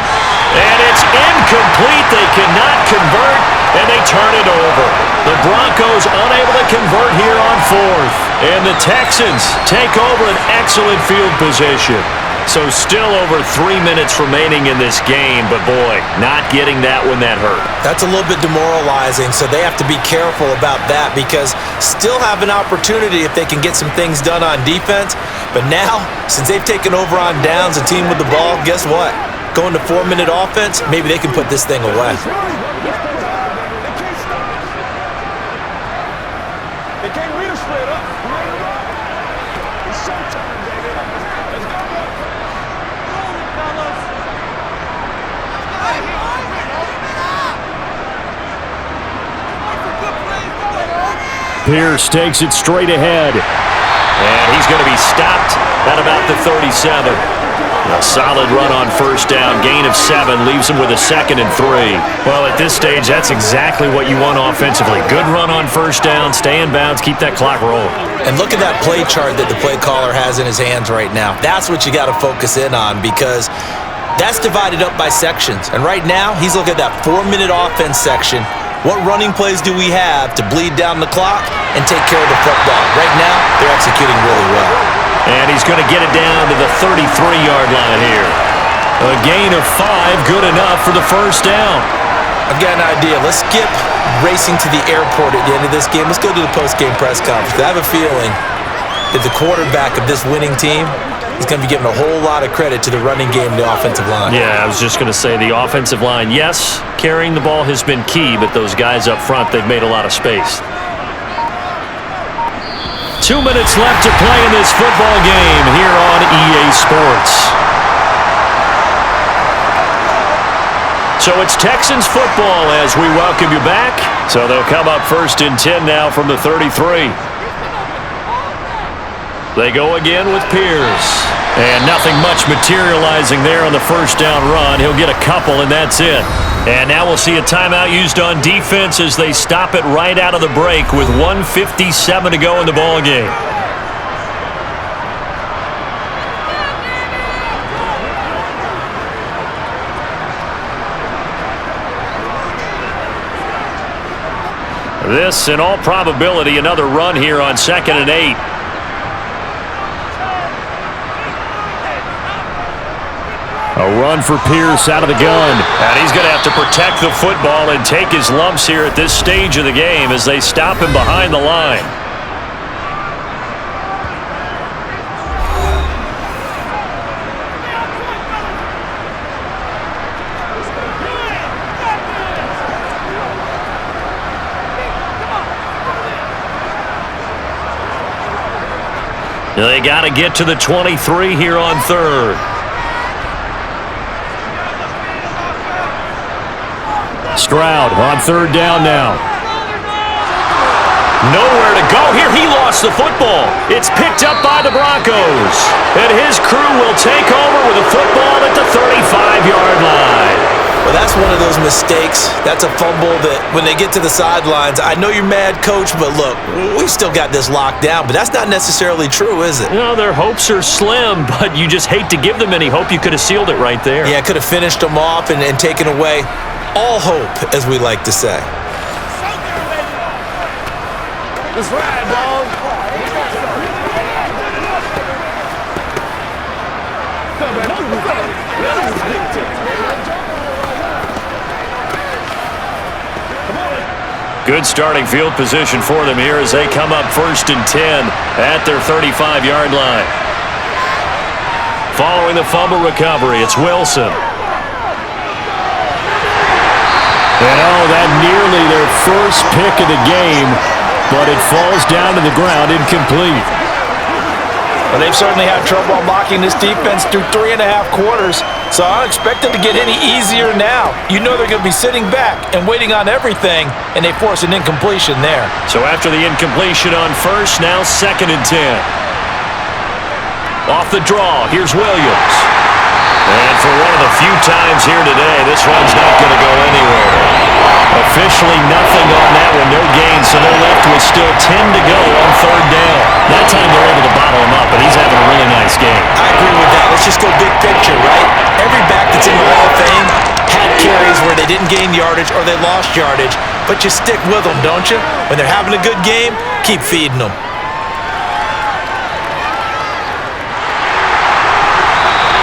And it's incomplete. They cannot convert, and they turn it over. The Broncos unable to convert here on 4th. And the Texans take over an excellent field position. So still over 3 minutes remaining in this game, but boy, not getting that when that hurt. That's a little bit demoralizing, so they have to be careful about that because still have an opportunity if they can get some things done on defense. But now, since they've taken over on downs, a team with the ball, guess what? Going to 4-minute offense, maybe they can put this thing away. They can't really straight up. It's showtime, baby. Let's Pierce takes it straight ahead. And he's going to be stopped at about the 37. A solid run on first down. Gain of 7 leaves him with a 2nd and 3. Well, at this stage, that's exactly what you want offensively. Good run on first down, stay in bounds, keep that clock rolling. And look at that play chart that the play caller has in his hands right now. That's what you got to focus in on, because that's divided up by sections. And right now, he's looking at that 4-minute offense section. What running plays do we have to bleed down the clock and take care of the football? Right now, they're executing really well. And he's going to get it down to the 33-yard line here. A gain of 5, good enough for the first down. I've got an idea. Let's skip racing to the airport at the end of this game. Let's go to the post-game press conference. I have a feeling that the quarterback of this winning team is going to be giving a whole lot of credit to the running game and the offensive line. Yeah, I was just going to say the offensive line, yes, carrying the ball has been key, but those guys up front, they've made a lot of space. 2 minutes left to play in this football game here on EA Sports. So it's Texans football as we welcome you back. So they'll come up 1st and 10 now from the 33. They go again with Pierce. And nothing much materializing there on the first down run. He'll get a couple, and that's it. And now we'll see a timeout used on defense as they stop it right out of the break with 1:57 to go in the ballgame. This, in all probability, another run here on 2nd and 8. A run for Pierce out of the gun. And he's going to have to protect the football and take his lumps here at this stage of the game as they stop him behind the line. They got to get to the 23 here on 3rd. Stroud on 3rd down now. Nowhere to go here. He lost the football. It's picked up by the Broncos. And his crew will take over with a football at the 35-yard line. Well, that's one of those mistakes. That's a fumble that when they get to the sidelines, I know you're mad, Coach, but look, we still got this locked down. But that's not necessarily true, is it? You know, their hopes are slim, but you just hate to give them any hope. You could have sealed it right there. Yeah, could have finished them off and taken away all hope, as we like to say. Let's ride, dog. Good starting field position for them here as they come up 1st and 10 at their 35-yard line. Following the fumble recovery, it's Wilson. And that nearly their first pick of the game, but it falls down to the ground incomplete. Well, they've certainly had trouble unlocking this defense through 3.5 quarters, so I don't expect it to get any easier now. You know they're going to be sitting back and waiting on everything, and they force an incompletion there. So after the incompletion on 1st, now 2nd and 10. Off the draw, here's Williams. And for one of the few times here today, this one's not going to go anywhere. Officially nothing on that one, no gain, so they're left with still 10 to go on 3rd down. That time they're able to bottle him up, but he's having a really nice game. I agree with that. Let's just go big picture, right? Every back that's in the Hall of Fame had carries where they didn't gain yardage or they lost yardage, but you stick with them, don't you? When they're having a good game, keep feeding them.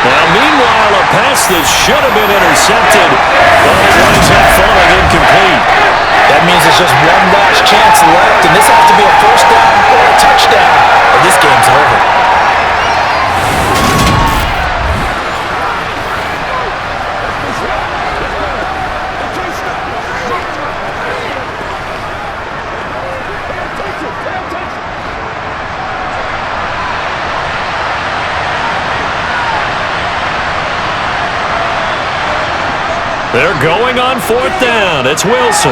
Now, meanwhile, a pass that should have been intercepted, but it winds up falling incomplete. That means there's just one last chance left, and this has to be a first down or a touchdown, or this game's over. They're going on 4th down. It's Wilson.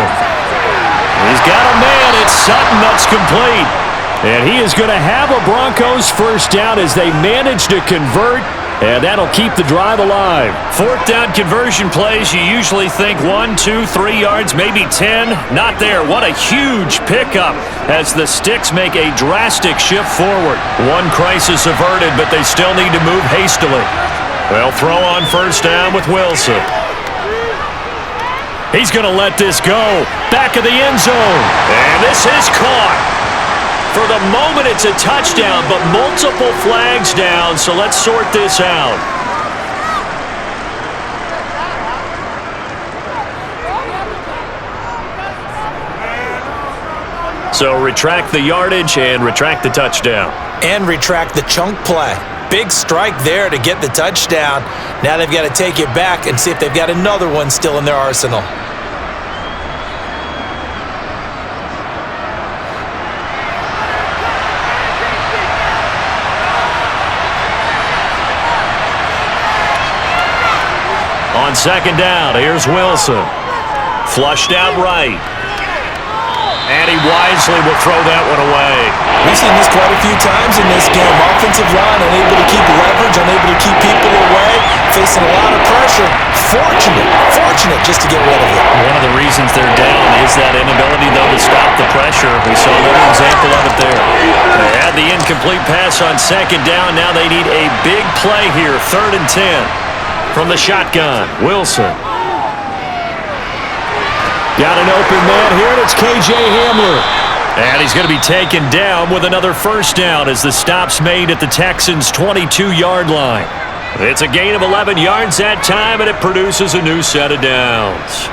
He's got a man. It's Sutton. That's complete. And he is going to have a Broncos first down as they manage to convert, and that'll keep the drive alive. Fourth down conversion plays, you usually think 1, 2, 3 yards, maybe 10. Not there. What a huge pickup as the Sticks make a drastic shift forward. One crisis averted, but they still need to move hastily. They'll throw on first down with Wilson. He's going to let this go. Back of the end zone. And this is caught. For the moment, it's a touchdown, but multiple flags down, so let's sort this out. So retract the yardage and retract the touchdown. And retract the chunk play. Big strike there to get the touchdown. Now they've got to take it back and see if they've got another one still in their arsenal. On second down, here's Wilson. Flushed out right. And he wisely will throw that one away. We've seen this quite a few times in this game. Offensive line unable to keep leverage, unable to keep people away, facing a lot of pressure. Fortunate just to get rid of it. One of the reasons they're down is that inability, though, to stop the pressure. We saw a little example of it there. They had the incomplete pass on second down. Now they need a big play here, 3rd and 10. From the shotgun, Wilson. Got an open man here, and it's K.J. Hamler. And he's going to be taken down with another first down as the stop's made at the Texans' 22-yard line. It's a gain of 11 yards that time, and it produces a new set of downs.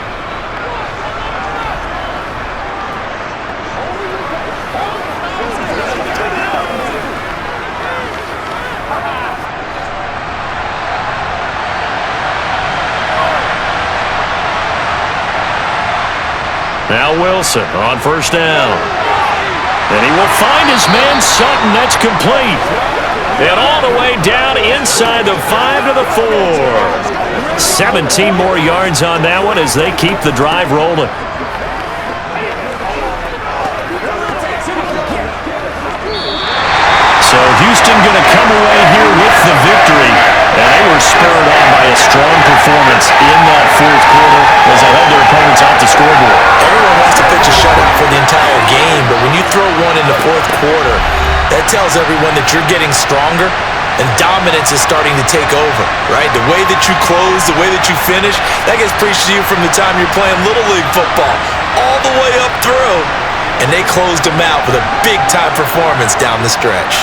Now Wilson on first down. And he will find his man Sutton. That's complete. And all the way down inside the 5 to the 4. 17 more yards on that one as they keep the drive rolling. So Houston going to come away here with the victory. And they were spurred on by a strong performance in that fourth quarter as they held their opponents off the scoreboard. Everyone wants to pitch a shutout for the entire game, but when you throw one in the fourth quarter, that tells everyone that you're getting stronger and dominance is starting to take over, right? The way that you close, the way that you finish, that gets preached to you from the time you're playing Little League football all the way up through, and they closed them out with a big-time performance down the stretch.